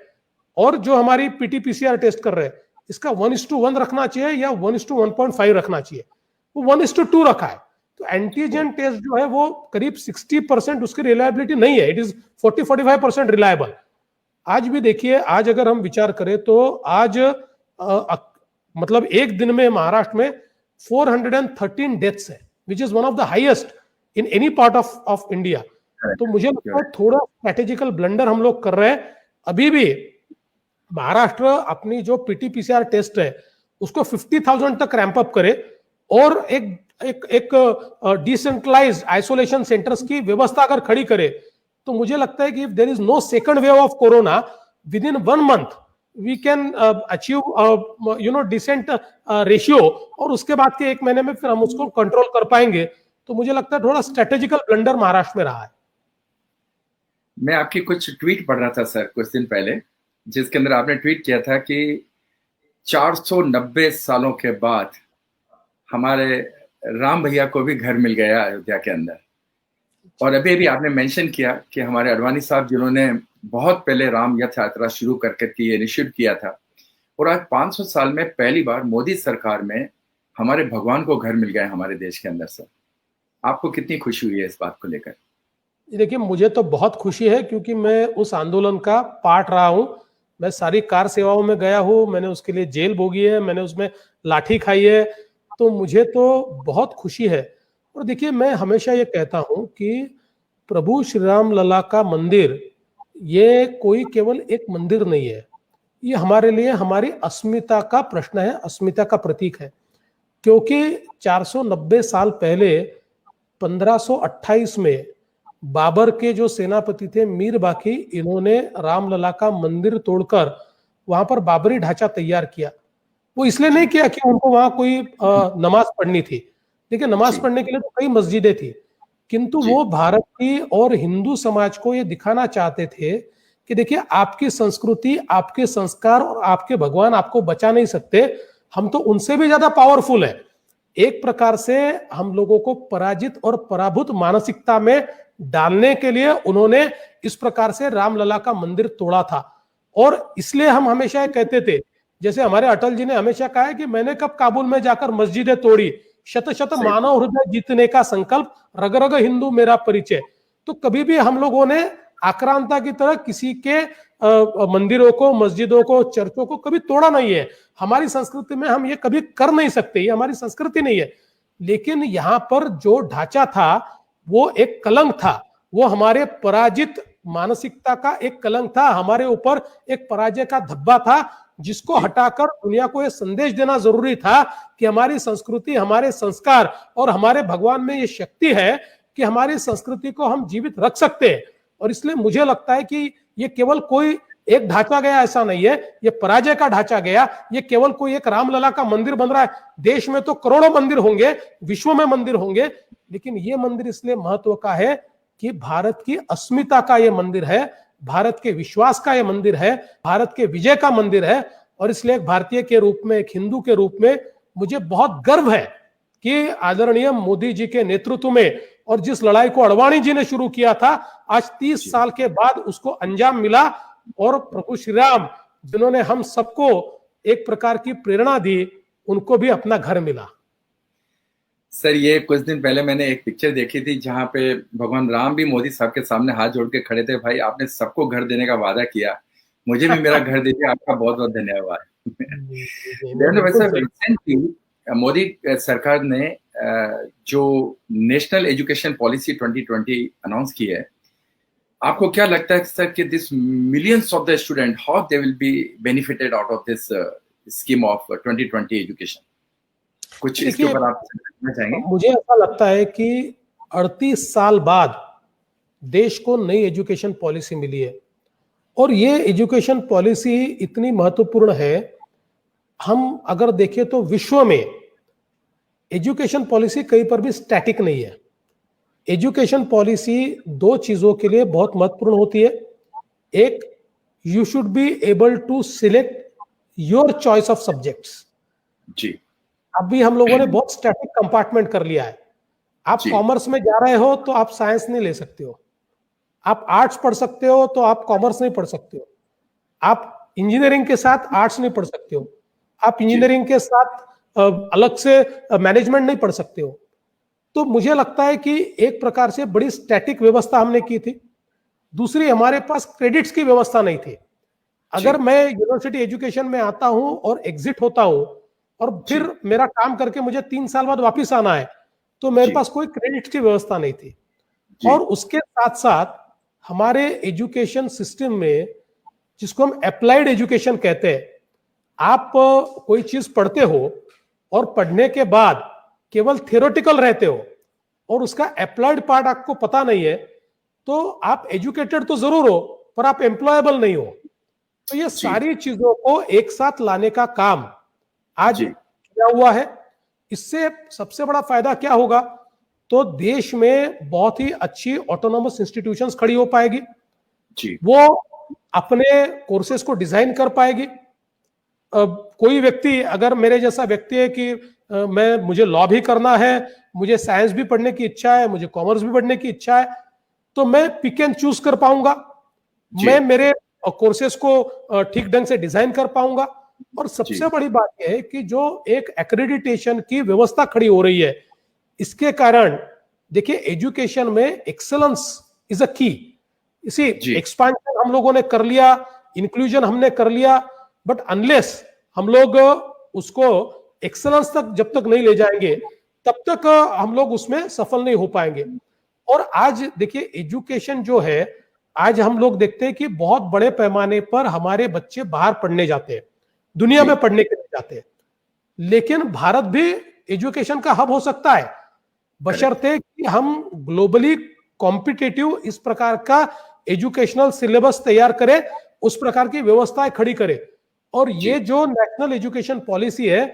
Speaker 5: और जो हमारी PT-PCR टेस्ट कर रहे हैं, इसका 1:1 रखना चाहिए या 1:1.5 रखना चाहिए, वो 1:2 रखा है। तो एंटीजन टेस्ट जो है वो करीब 60% उसकी रिलायबिलिटी नहीं है, इट इज 40-45% रिलायबल। आज भी देखिए, आज अगर हम विचार करें तो आज मतलब एक दिन में महाराष्ट्र में 413 डेथ्स है, which is one of the highest in any part of India. तो मुझे लगता है थोड़ा स्ट्रेटेजिकल ब्लंडर हम लोग कर रहे हैं। अभी भी महाराष्ट्र अपनी जो PT-PCR टेस्ट है उसको 50,000 तक रैंप अप करे और एक एक डिसेंट्रलाइज्ड आइसोलेशन सेंटर्स की व्यवस्था अगर खड़ी करे, तो मुझे लगता है कि if there is no second wave of corona, within 1 month we can achieve decent ratio, और उसके बाद के 1 महीने में फिर हम उसको कंट्रोल कर पाएंगे। तो मुझे लगता है थोड़ा स्ट्रेटेजिकल ब्लंडर महाराष्ट्र में रहा है।
Speaker 1: मैं आपकी कुछ ट्वीट पढ़ रहा था सर कुछ दिन पहले, जिसके अंदर आपने ट्वीट किया था कि 490 सालों के बाद हमारे राम भैया को भी घर मिल गया अयोध्या के अंदर। और अभी अभी आपने मेंशन किया कि हमारे अडवाणी साहब, जिन्होंने बहुत पहले राम रथ यात्रा शुरू करके ये इनिशिएट किया था, और आज 500 साल में पहली बार मोदी सरकार में हमारे भगवान को घर मिल गया हमारे देश के अंदर। सर, आपको कितनी खुशी हुई है इस बात को लेकर?
Speaker 5: देखिए, मुझे तो बहुत खुशी है, क्योंकि मैं उस आंदोलन का पार्ट रहा हूं। मैं सारी कार सेवाओं में गया हूं, मैंने उसके लिए जेल भोगी है, मैंने उसमें लाठी खाई है, तो मुझे तो बहुत खुशी है। और देखिए, मैं हमेशा ये कहता हूं कि प्रभु श्री राम लला का मंदिर ये कोई केवल एक मंदिर नहीं है, ये हमारे लिए हमारी अस्मिता का प्रश्न है, अस्मिता का प्रतीक है। क्योंकि 490 साल पहले 1528 में बाबर के जो सेनापति थे मीर बाकी, इन्होंने रामलला का मंदिर तोड़कर वहां पर बाबरी ढांचा तैयार किया। वो इसलिए नहीं किया कि उनको वहां कोई नमाज पढ़नी थी। देखिए, नमाज पढ़ने के लिए तो कई मस्जिदें थी, किंतु वो भारत की और हिंदू समाज को ये दिखाना चाहते थे कि देखिए, आपकी संस्कृति, आपके संस्कार और आपके भगवान आपको बचा नहीं सकते, हम तो उनसे भी ज्यादा पावरफुल है। एक प्रकार से हम लोगों को पराजित और पराभूत मानसिकता में डालने के लिए उन्होंने इस प्रकार से रामलला का मंदिर तोड़ा था। और इसलिए हम हमेशा कहते थे, जैसे हमारे अटल जी ने हमेशा कहा है कि मैंने कब काबुल में जाकर मस्जिदें तोड़ी, शत शत मानव हृदय जीतने का संकल्प, रग रग हिंदू मेरा परिचय। तो कभी भी हम लोगों ने आक्रांता की तरह किसी के मंदिरों को, मस्जिदों को, चर्चों को कभी तोड़ा नहीं है। हमारी संस्कृति में हम ये कभी कर नहीं सकते, ये हमारी संस्कृति नहीं है। लेकिन यहाँ पर जो ढांचा था वो एक कलंक था, वो हमारे पराजित मानसिकता का एक कलंक था, हमारे ऊपर एक पराजय का धब्बा था, जिसको हटाकर दुनिया को यह संदेश देना जरूरी था कि हमारी संस्कृति, हमारे संस्कार और हमारे भगवान में ये शक्ति है कि हमारी संस्कृति को हम जीवित रख सकते हैं। और इसलिए मुझे लगता है कि ये केवल कोई एक ढांचा गया ऐसा नहीं है, ये पराजय का ढांचा गया। ये केवल कोई एक रामलला का मंदिर बन रहा है, देश में तो करोड़ों मंदिर होंगे, विश्व में मंदिर होंगे, लेकिन ये मंदिर इसलिए महत्व का है कि भारत की अस्मिता का ये मंदिर है, भारत के विश्वास का ये मंदिर है, भारत के विजय का मंदिर है। और इसलिए एक भारतीय के रूप में, एक हिंदू के रूप में मुझे बहुत गर्व है कि आदरणीय मोदी जी के नेतृत्व में, और जिस लड़ाई को अडवाणी जी ने शुरू किया था, आज 30 साल के बाद उसको अंजाम मिला। और प्रभु श्री राम, जिन्होंने हम सबको एक प्रकार की प्रेरणा दी, उनको भी अपना घर मिला।
Speaker 1: सर, ये कुछ दिन पहले मैंने एक पिक्चर देखी थी जहां पे भगवान राम भी मोदी साहब के सामने हाथ जोड़ के खड़े थे। भाई, आपने सबको घर देने का वादा किया, मुझे भी मेरा घर दीजिए। आपका बहुत बहुत धन्यवाद। रिसेंटली मोदी सरकार ने जो नेशनल एजुकेशन पॉलिसी 2020 अनाउंस की है, आपको क्या लगता है सर कि this millions of the student, how they will be benefited out of this scheme of 2020 education? कुछ इसके ऊपर आप कहना चाहेंगे?
Speaker 5: मुझे ऐसा लगता है कि 38 साल बाद देश को नई एजुकेशन पॉलिसी मिली है, और ये एजुकेशन पॉलिसी इतनी महत्वपूर्ण है। हम अगर देखें तो विश्व में एजुकेशन पॉलिसी कहीं पर भी स्टैटिक नहीं है। एजुकेशन पॉलिसी 2 चीजों के लिए बहुत महत्वपूर्ण होती है। एक, you should be able to select your choice of subjects.
Speaker 1: जी,
Speaker 5: अभी हम लोगों ने बहुत स्टैटिक कंपार्टमेंट कर लिया है। आप कॉमर्स में जा रहे हो तो आप साइंस नहीं ले सकते हो, आप आर्ट्स पढ़ सकते हो तो आप कॉमर्स नहीं पढ़ सकते हो, आप इंजीनियरिंग के साथ आर्ट्स नहीं पढ़ सकते हो, आप इंजीनियरिंग के साथ अलग से मैनेजमेंट नहीं पढ़ सकते हो। तो मुझे लगता है कि एक प्रकार से बड़ी स्टैटिक व्यवस्था हमने की थी। दूसरी, हमारे पास क्रेडिट्स की व्यवस्था नहीं थी। अगर मैं यूनिवर्सिटी एजुकेशन में आता हूं और एग्जिट होता हूं और फिर मेरा काम करके मुझे 3 साल बाद वापस आना है, तो मेरे पास कोई क्रेडिट की व्यवस्था नहीं थी। और उसके साथ साथ हमारे एजुकेशन सिस्टम में, जिसको हम अप्लाइड एजुकेशन कहते हैं, आप कोई चीज पढ़ते हो और पढ़ने के बाद केवल थियोरेटिकल रहते हो और उसका अप्लाइड पार्ट आपको पता नहीं है, तो आप एजुकेटेड तो जरूर हो पर आप एम्प्लॉयबल नहीं हो। तो ये सारी चीजों को एक साथ लाने का काम आज किया हुआ है। इससे सबसे बड़ा फायदा क्या होगा, तो देश में बहुत ही अच्छी ऑटोनोमस इंस्टीट्यूशंस खड़ी हो पाएगी
Speaker 1: जी।
Speaker 5: वो अपने कोर्सेज को डिजाइन कर पाएगी। कोई व्यक्ति, अगर मेरे जैसा व्यक्ति है कि मुझे लॉ भी करना है, मुझे साइंस भी पढ़ने की इच्छा है, मुझे कॉमर्स भी पढ़ने की इच्छा है, तो मैं पिक एंड चूज कर पाऊंगा, मैं मेरे कोर्सेज को ठीक ढंग से डिजाइन कर पाऊंगा। और सबसे बड़ी बात यह है कि जो एक एक्रेडिटेशन की व्यवस्था खड़ी हो रही है, इसके कारण देखिए एजुकेशन में एक्सेलेंस इज अ की। इसी एक्सपांशन हम लोगों ने कर लिया, इंक्लूजन हमने कर लिया, बट अनलेस हम लोग उसको एक्सेलेंस तक जब तक नहीं ले जाएंगे तब तक हम लोग उसमें सफल नहीं हो पाएंगे। और आज देखिए एजुकेशन जो है, आज हम लोग देखते हैं कि बहुत बड़े पैमाने पर हमारे बच्चे बाहर पढ़ने जाते हैं, दुनिया में पढ़ने के लिए जाते हैं, लेकिन भारत भी एजुकेशन का हब हो सकता है बशर्ते कि हम ग्लोबली कॉम्पिटिटिव इस प्रकार का एजुकेशनल सिलेबस तैयार करें, उस प्रकार की व्यवस्थाएं खड़ी करें। और ये जो नेशनल एजुकेशन पॉलिसी है,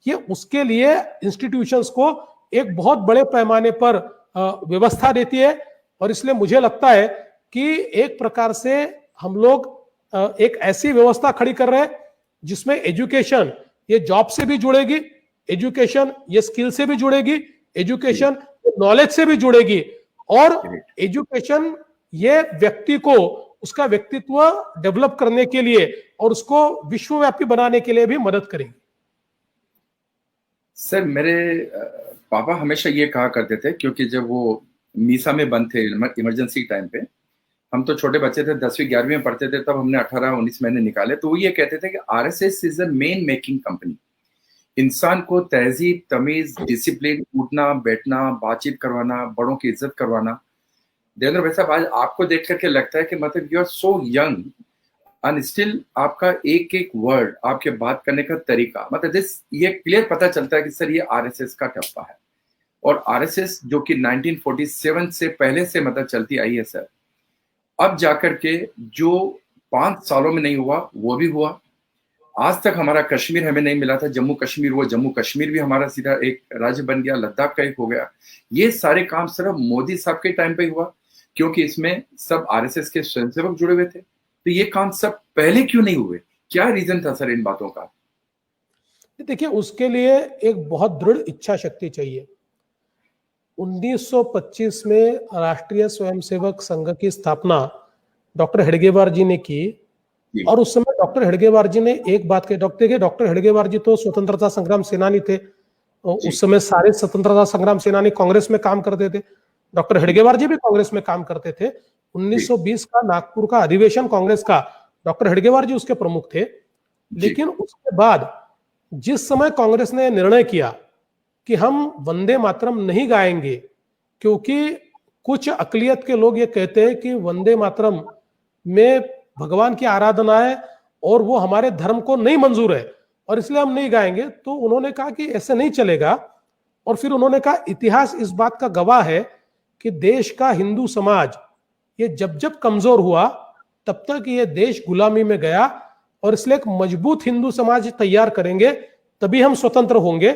Speaker 5: ये उसके लिए इंस्टीट्यूशंस को एक बहुत बड़े पैमाने पर व्यवस्था देती है। और इसलिए मुझे लगता है कि एक प्रकार से हम लोग एक ऐसी व्यवस्था खड़ी कर रहे हैं जिसमें एजुकेशन ये जॉब से भी जुड़ेगी, एजुकेशन ये स्किल से भी जुड़ेगी, एजुकेशन नॉलेज से भी जुड़ेगी, और एजुकेशन ये व्यक्ति को उसका व्यक्तित्व डेवलप करने के लिए और उसको विश्वव्यापी बनाने के लिए भी मदद करेगी।
Speaker 1: सर, मेरे पापा हमेशा ये कहा करते थे, क्योंकि जब वो मीसा में बंद थे इमरजेंसी टाइम पे, हम तो छोटे बच्चे थे, 10वीं 11वीं में पढ़ते थे, तब हमने 18-19 महीने निकाले, तो वो ये कहते थे कि RSS is a main making company. इंसान को तहजीब, तमीज, डिसिप्लिन, उठना बैठना, बातचीत करवाना, बड़ों की इज्जत करवाना। देवेंद्र भाई साहब, आज आपको देख करके लगता है कि मतलब you are so young and still आपका एक एक वर्ड, आपके बात करने का तरीका, मतलब ये क्लियर पता चलता है कि सर ये आरएसएस का टप्पा है। और आरएसएस जो कि 1947 से पहले से मतलब चलती आई है सर, अब जाकर के जो 5 सालों में नहीं हुआ वो भी हुआ। आज तक हमारा कश्मीर हमें नहीं मिला था, जम्मू कश्मीर, वो जम्मू कश्मीर भी हमारा सीधा एक राज्य बन गया, लद्दाख का एक हो गया। ये सारे काम सिर्फ मोदी साहब के टाइम पे हुआ, क्योंकि इसमें सब आरएसएस के स्वयंसेवक जुड़े हुए थे। तो ये काम सब पहले क्यों नहीं हुए? क्या रीजन था सर इन बातों का?
Speaker 5: देखिए, उसके लिए एक बहुत दृढ़ इच्छा शक्ति चाहिए। 1925 में राष्ट्रीय स्वयंसेवक संघ की स्थापना डॉक्टर हेडगेवार जी ने की, और उस समय डॉक्टर हेडगेवार जी ने एक बात कही। डॉक्टर हेडगेवार जी तो स्वतंत्रता संग्राम सेनानी थे, उस समय सारे स्वतंत्रता संग्राम सेनानी कांग्रेस में काम करते थे, डॉक्टर हेडगेवार जी भी कांग्रेस में काम करते थे। 1920 का नागपुर का अधिवेशन कांग्रेस का, डॉक्टर हेडगेवार जी उसके प्रमुख थे। लेकिन उसके बाद जिस समय कांग्रेस ने निर्णय किया कि हम वंदे मातरम नहीं गाएंगे, क्योंकि कुछ अकलियत के लोग ये कहते हैं कि वंदे मातरम में भगवान की आराधना है और वो हमारे धर्म को नहीं मंजूर है और इसलिए हम नहीं गाएंगे, तो उन्होंने कहा कि ऐसे नहीं चलेगा। और फिर उन्होंने कहा इतिहास इस बात का गवाह है कि देश का हिंदू समाज ये जब जब कमजोर हुआ तब तक ये देश गुलामी में गया, और इसलिए एक मजबूत हिंदू समाज तैयार करेंगे तभी हम स्वतंत्र होंगे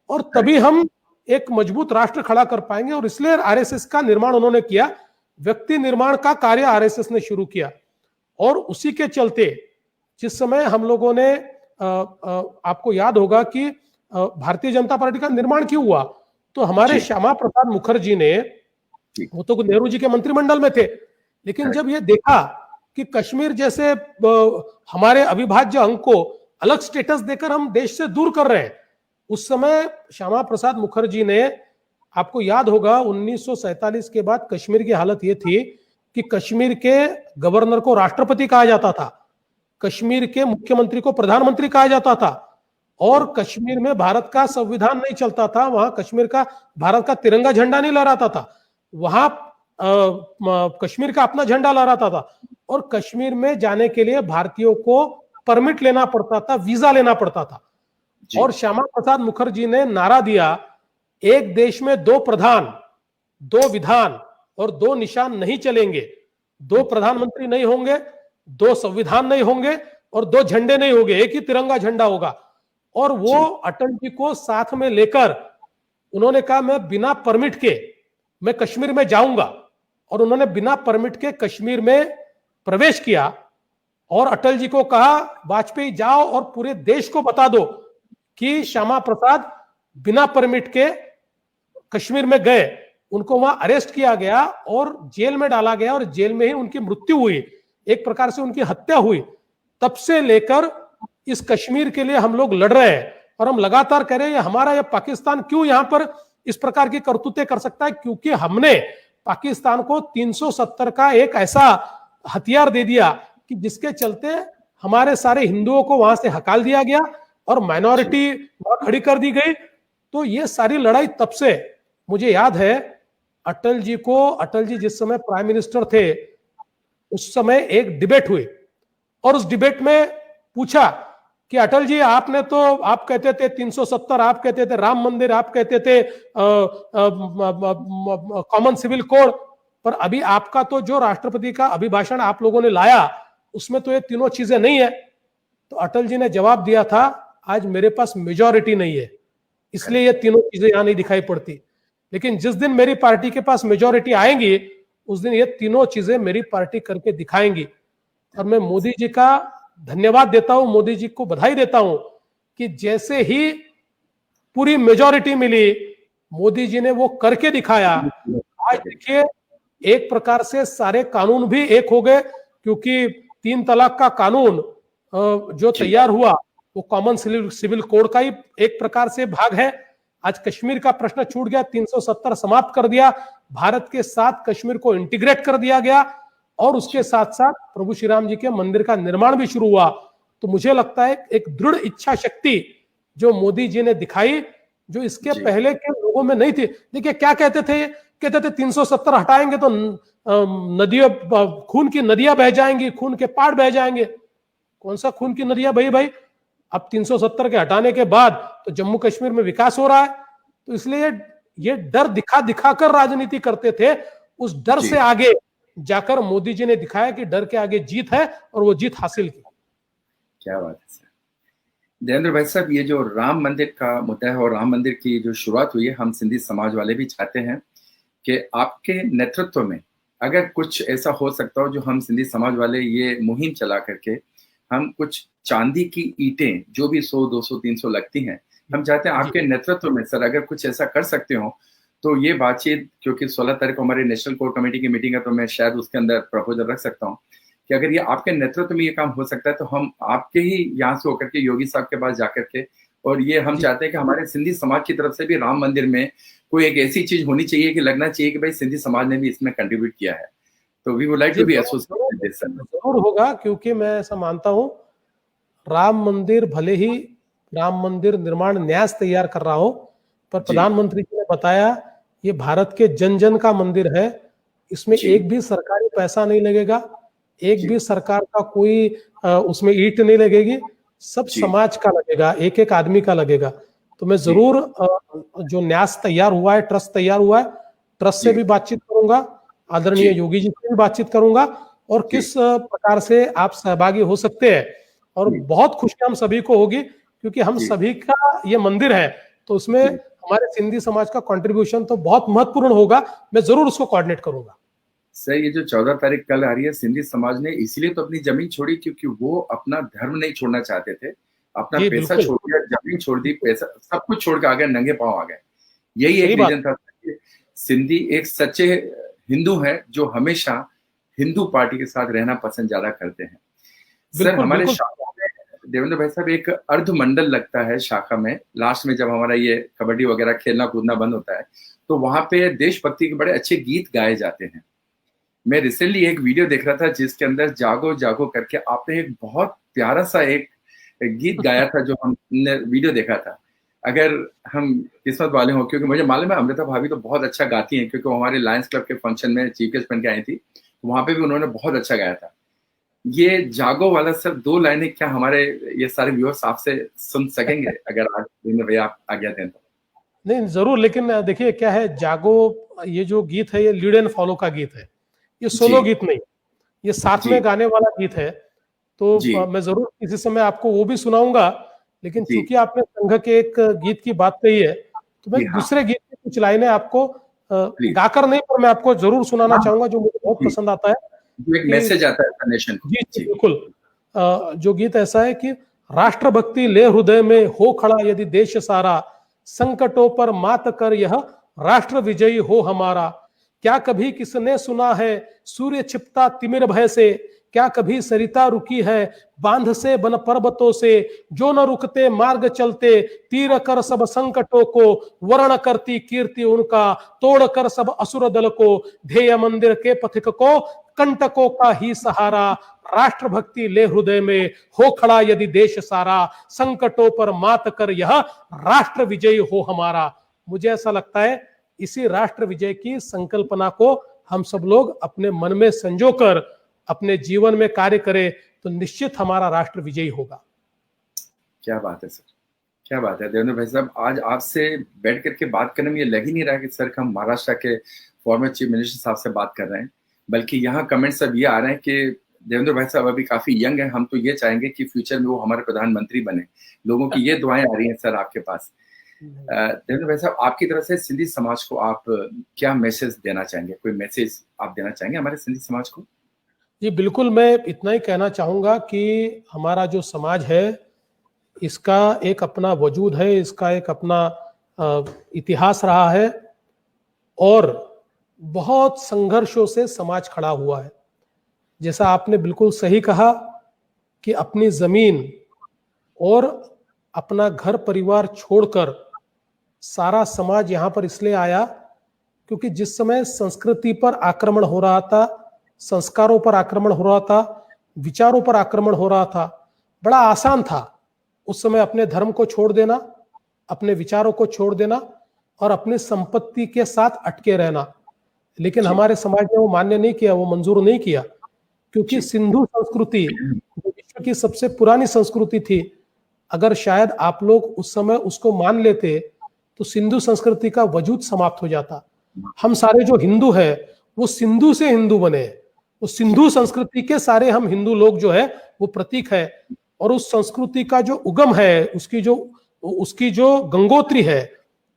Speaker 5: और तभी हम एक मजबूत राष्ट्र खड़ा कर पाएंगे। और इसलिए आरएसएस का निर्माण उन्होंने किया, व्यक्ति निर्माण का कार्य आरएसएस ने शुरू किया। और उसी के चलते जिस समय हम लोगों ने आपको याद होगा कि भारतीय जनता पार्टी का निर्माण क्यों हुआ, तो हमारे श्यामा प्रसाद मुखर्जी ने, वो तो नेहरू जी के मंत्रिमंडल में थे, लेकिन जब ये देखा कि कश्मीर जैसे हमारे अविभाज्य अंग को अलग स्टेटस देकर हम देश से दूर कर रहे हैं, उस समय श्यामा प्रसाद मुखर्जी ने, आपको याद होगा 1947 के बाद कश्मीर की हालत ये थी कि कश्मीर के गवर्नर को राष्ट्रपति कहा जाता था, कश्मीर के मुख्यमंत्री को प्रधानमंत्री कहा जाता था, और कश्मीर में भारत का संविधान नहीं चलता था, वहां कश्मीर का भारत का तिरंगा झंडा नहीं लहराता था, वहां कश्मीर का अपना झंडा लहराता था। और कश्मीर में जाने के लिए भारतीयों को परमिट लेना पड़ता था, वीजा लेना पड़ता था। और श्यामा प्रसाद मुखर्जी ने नारा दिया एक देश में 2 प्रधान, 2 विधान और 2 निशान नहीं चलेंगे। 2 प्रधानमंत्री नहीं होंगे, 2 संविधान नहीं होंगे और 2 झंडे नहीं होंगे, एक ही तिरंगा झंडा होगा। और वो अटल जी को साथ में लेकर उन्होंने कहा मैं बिना परमिट के मैं कश्मीर में जाऊंगा, और उन्होंने बिना परमिट के कश्मीर में प्रवेश किया और अटल जी को कहा वाजपेयी जाओ और पूरे देश को बता दो कि श्यामा प्रसाद बिना परमिट के कश्मीर में गए। उनको वहां अरेस्ट किया गया और जेल में डाला गया और जेल में ही उनकी मृत्यु हुई, एक प्रकार से उनकी हत्या हुई। तब से लेकर इस कश्मीर के लिए हम लोग लड़ रहे हैं और हम लगातार कह रहे हैं हमारा यह पाकिस्तान क्यों यहां पर इस प्रकार की करतूतें कर सकता है, क्योंकि हमने पाकिस्तान को 370 का एक ऐसा हथियार दे दिया कि जिसके चलते हमारे सारे हिंदुओं को वहां से हकाल दिया गया और माइनॉरिटी वहां खड़ी कर दी गई। तो ये सारी लड़ाई तब से, मुझे याद है अटल जी जिस समय प्राइम मिनिस्टर थे उस समय एक डिबेट हुई और उस डिबेट में पूछा कि अटल जी आपने तो, आप कहते थे 370, आप कहते थे राम मंदिर, आप कहते थे कॉमन सिविल कोड, पर अभी आपका तो जो राष्ट्रपति का अभिभाषण आप लोगों ने लाया उसमें तो ये तीनों चीजें नहीं है। तो अटल जी ने जवाब दिया था आज मेरे पास मेजॉरिटी नहीं है इसलिए ये तीनों चीजें यहां नहीं दिखाई पड़ती, लेकिन जिस दिन मेरी पार्टी के पास मेजॉरिटी आएंगी उस दिन ये तीनों चीजें मेरी पार्टी करके दिखाएंगी। और मैं मोदी जी का धन्यवाद देता हूं, मोदी जी को बधाई देता हूं कि जैसे ही पूरी मेजॉरिटी मिली मोदी जी ने वो करके दिखाया। आज देखिए एक प्रकार से सारे कानून भी एक हो गए, क्योंकि 3 तलाक का कानून जो तैयार हुआ वो कॉमन सिविल कोड का ही एक प्रकार से भाग है। आज कश्मीर का प्रश्न छूट गया, 370 समाप्त कर दिया, भारत के साथ कश्मीर को इंटीग्रेट कर दिया गया और उसके साथ साथ प्रभु श्री राम जी के मंदिर का निर्माण भी शुरू हुआ। तो मुझे लगता है एक दृढ़ इच्छा शक्ति जो मोदी जी ने दिखाई, जो इसके पहले के लोगों में नहीं थी। देखिए क्या कहते थे 370 हटाएंगे तो नदियों, खून की नदियां बह जाएंगी, खून के पहाड़ बह जाएंगे। कौन सा खून की नदियां बही भाई? अब 370 के हटाने के बाद तो जम्मू कश्मीर में विकास हो रहा है। तो इसलिए ये डर दिखा कर राजनीति करते थे, उस डर से आगे जाकर मोदी जी ने दिखाया कि डर के आगे जीत है और वो जीत हासिल की।
Speaker 1: क्या बात है सर। देवेंद्र भाई साहब, ये जो राम मंदिर का मुद्दा है और राम मंदिर की जो शुरुआत हुई है, हम सिंधी समाज वाले भी चाहते हैं कि आपके नेतृत्व में अगर कुछ ऐसा हो सकता हो जो हम सिंधी समाज वाले ये मुहिम चला करके हम कुछ चांदी की ईंटें जो भी 100, 200, 300 लगती हैं, हम चाहते हैं आपके नेतृत्व में सर अगर कुछ ऐसा कर सकते हो तो ये बातचीत, क्योंकि 16 तारीख को हमारी नेशनल कोर कमेटी की मीटिंग है तो मैं शायद उसके अंदर प्रपोजल रख सकता हूँ कि अगर ये आपके नेतृत्व में ये काम हो सकता है तो हम आपके ही यहाँ से होकर के योगी साहब के पास जाकर के, और ये हम चाहते हैं कि हमारे सिंधी समाज की तरफ से भी राम मंदिर में कोई एक ऐसी चीज होनी चाहिए कि लगना चाहिए कि भाई सिंधी समाज ने भी इसमें कंट्रीब्यूट किया है। तो we would like to be associated with this.
Speaker 5: जरूर होगा, क्योंकि मैं ऐसा मानता हूँ राम मंदिर भले ही राम मंदिर निर्माण न्यास तैयार कर रहा हो, पर प्रधानमंत्री जी ने बताया ये भारत के जन जन का मंदिर है, इसमें एक भी सरकारी पैसा नहीं लगेगा, एक भी सरकार का कोई उसमें ईंट नहीं लगेगी, सब समाज का लगेगा, एक एक आदमी का लगेगा। तो मैं जरूर जो न्यास तैयार हुआ है, ट्रस्ट तैयार हुआ है, ट्रस्ट से भी बातचीत करूंगा, आदरणीय योगी जी से भी बातचीत करूंगा और किस प्रकार से आप सहभागी हो सकते हैं। और बहुत खुशी हम सभी को होगी क्योंकि हम सभी का ये मंदिर है, तो उसमें हमारे सिंधी समाज का कंट्रीब्यूशन तो बहुत महत्वपूर्ण होगा। मैं जरूर उसको कोऑर्डिनेट करूंगा।
Speaker 1: सर, ये जो 14 तारीख कल आ रही है, सिंधी समाज ने इसीलिए तो अपनी जमीन छोड़ी क्योंकि वो अपना धर्म नहीं छोड़ना चाहते थे, अपना पैसा छोड़ दिया, जमीन छोड़ दी, पैसा सब कुछ छोड़ के आ गए, नंगे पांव आ गए। यही एक रीजन था कि सिंधी एक सच्चे हिंदू हैं जो हमेशा हिंदू पार्टी के साथ रहना पसंद ज्यादा करते हैं। सर, हमारे शाखा में देवेंद्र भाई साहब एक अर्ध मंडल लगता है शाखा में, लास्ट में जब हमारा ये कबड्डी वगैरह खेलना कूदना बंद होता है तो वहां पे देशभक्ति के बड़े अच्छे गीत गाए जाते हैं। मैं रिसेंटली एक वीडियो देख रहा था जिसके अंदर जागो जागो करके आपने एक बहुत प्यारा सा एक गीत गाया था, जो हमने वीडियो देखा था। अगर हम किस्मत वाले हों, क्योंकि मुझे मालूम है अमृता भाभी तो बहुत अच्छा गाती हैं, क्योंकि वो हमारे लायंस क्लब के फंक्शन में चीफ गेस्ट बन के आई थी, वहां पे भी उन्होंने बहुत अच्छा गाया था। ये जागो वाला सर 2 लाइनें क्या हमारे ये सारे व्यूअर्स आपसे सुन सकेंगे अगर आज भैया आप आज्ञा दें तो?
Speaker 5: नहीं जरूर, लेकिन देखिए क्या है, जागो ये जो गीत है ये लीड एंड फॉलो का गीत है, ये सोलो गीत नहीं, ये साथ में गाने वाला गीत है। तो मैं जरूर किसी समय आपको वो भी सुनाऊंगा, लेकिन चूंकि आपने संघ के एक गीत की बात कही है तो मैं दूसरे गीत की कुछ लाइनें आपको गाकर नहीं पर मैं आपको जरूर सुनाना चाहूंगा, जो मुझे बहुत पसंद आता है।
Speaker 1: एक मैसेज आता है नेशन को।
Speaker 5: जी बिल्कुल। जो गीत ऐसा है कि राष्ट्रभक्ति ले हृदय में, हो खड़ा यदि देश सारा, संकटों पर मात कर यह राष्ट्र विजयी हो हमारा। क्या कभी किसने सुना है सूर्य छिपता तिमिर भय से, क्या कभी सरिता रुकी है बांध से बन पर्वतों से, जो न रुकते मार्ग चलते तीर कर सब संकटों को, वर्ण करती कीर्ति उनका तोड़ कर सब असुर दल को, ध्येय मंदिर के पथिक को कंटकों का ही सहारा, राष्ट्रभक्ति ले हृदय में, हो खड़ा यदि देश सारा, संकटों पर मात कर यह राष्ट्र विजयी हो हमारा। मुझे ऐसा लगता है इसी राष्ट्र विजय की संकल्पना को हम सब लोग अपने मन में संजोकर अपने जीवन में कार्य करें तो निश्चित हमारा राष्ट्र विजयी होगा।
Speaker 1: क्या बात है सर, क्या बात है देवेंद्र भाई साहब। आज आपसे बैठ करके बात करने में ये लग ही नहीं रहा कि सर हम महाराष्ट्र के फॉर्मर चीफ मिनिस्टर साहब से बात कर रहे हैं, बल्कि यहाँ कमेंट्स अब ये आ रहे हैं कि देवेंद्र भाई साहब अभी काफी यंग है, हम तो ये चाहेंगे कि फ्यूचर में वो हमारे प्रधानमंत्री बने। लोगों की ये दुआएं आ रही हैं सर आपके पास। देवेंद्र भाई साहब, आपकी तरफ से सिंधी समाज को आप क्या मैसेज देना चाहेंगे? कोई मैसेज आप देना चाहेंगे हमारे सिंधी समाज को?
Speaker 5: जी बिल्कुल, मैं इतना ही कहना चाहूंगा कि हमारा जो समाज है इसका एक अपना वजूद है, इसका एक अपना इतिहास रहा है और बहुत संघर्षों से समाज खड़ा हुआ है। जैसा आपने बिल्कुल सही कहा कि अपनी जमीन और अपना घर परिवार छोड़कर सारा समाज यहाँ पर इसलिए आया क्योंकि जिस समय संस्कृति पर आक्रमण हो रहा था, संस्कारों पर आक्रमण हो रहा था, विचारों पर आक्रमण हो रहा था, बड़ा आसान था उस समय अपने धर्म को छोड़ देना, अपने विचारों को छोड़ देना और अपनी संपत्ति के साथ अटके रहना। लेकिन हमारे समाज ने वो मान्य नहीं किया, वो मंजूर नहीं किया, क्योंकि सिंधु संस्कृति जो विश्व की सबसे पुरानी संस्कृति थी, अगर शायद आप लोग उस समय उसको मान लेते तो सिंधु संस्कृति का वजूद समाप्त हो जाता। हम सारे जो हिंदू है वो सिंधु से हिंदू बने, वो सिंधु संस्कृति के सारे हम हिंदू लोग जो है वो प्रतीक है। और उस संस्कृति का जो उगम है, उसकी जो गंगोत्री है,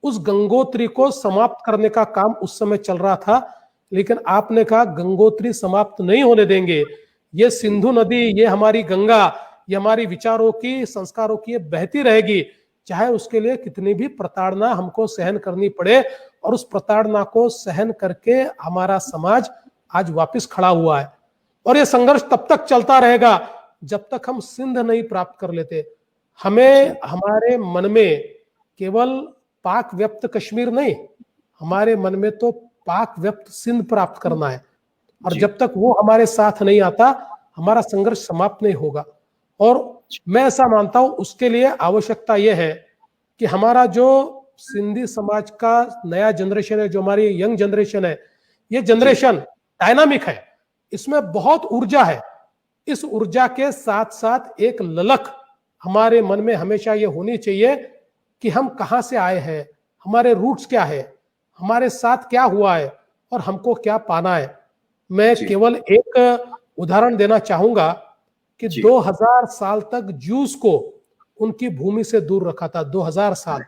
Speaker 5: उस गंगोत्री को समाप्त करने का काम उस समय चल रहा था। लेकिन आपने कहा गंगोत्री समाप्त नहीं होने देंगे, ये सिंधु नदी, ये हमारी गंगा, ये हमारी विचारों की, संस्कारों की बहती रहेगी, चाहे उसके लिए कितनी भी प्रताड़ना हमको सहन करनी पड़े। और उस प्रताड़ना को सहन करके हमारा समाज आज वापस खड़ा हुआ है। और ये संघर्ष तब तक चलता रहेगा जब तक हम सिंध नहीं प्राप्त कर लेते। हमें हमारे मन में केवल पाक व्यप्त कश्मीर नहीं, हमारे मन में तो पाक व्यप्त सिंध प्राप्त करना है। और जब तक वो हमारे साथ नहीं आता हमारा संघर्ष समाप्त नहीं होगा। और मैं ऐसा मानता हूं उसके लिए आवश्यकता यह है कि हमारा जो सिंधी समाज का नया जनरेशन है, जो हमारी यंग जनरेशन है, ये जनरेशन डायनामिक है, इसमें बहुत ऊर्जा है। इस ऊर्जा के साथ साथ एक ललक हमारे मन में हमेशा ये होनी चाहिए कि हम कहां से आए हैं, हमारे रूट्स क्या है, हमारे साथ क्या हुआ है और हमको क्या पाना है। मैं केवल एक उदाहरण देना चाहूंगा कि 2000 साल तक जूस को उनकी भूमि से दूर रखा था, 2000 साल।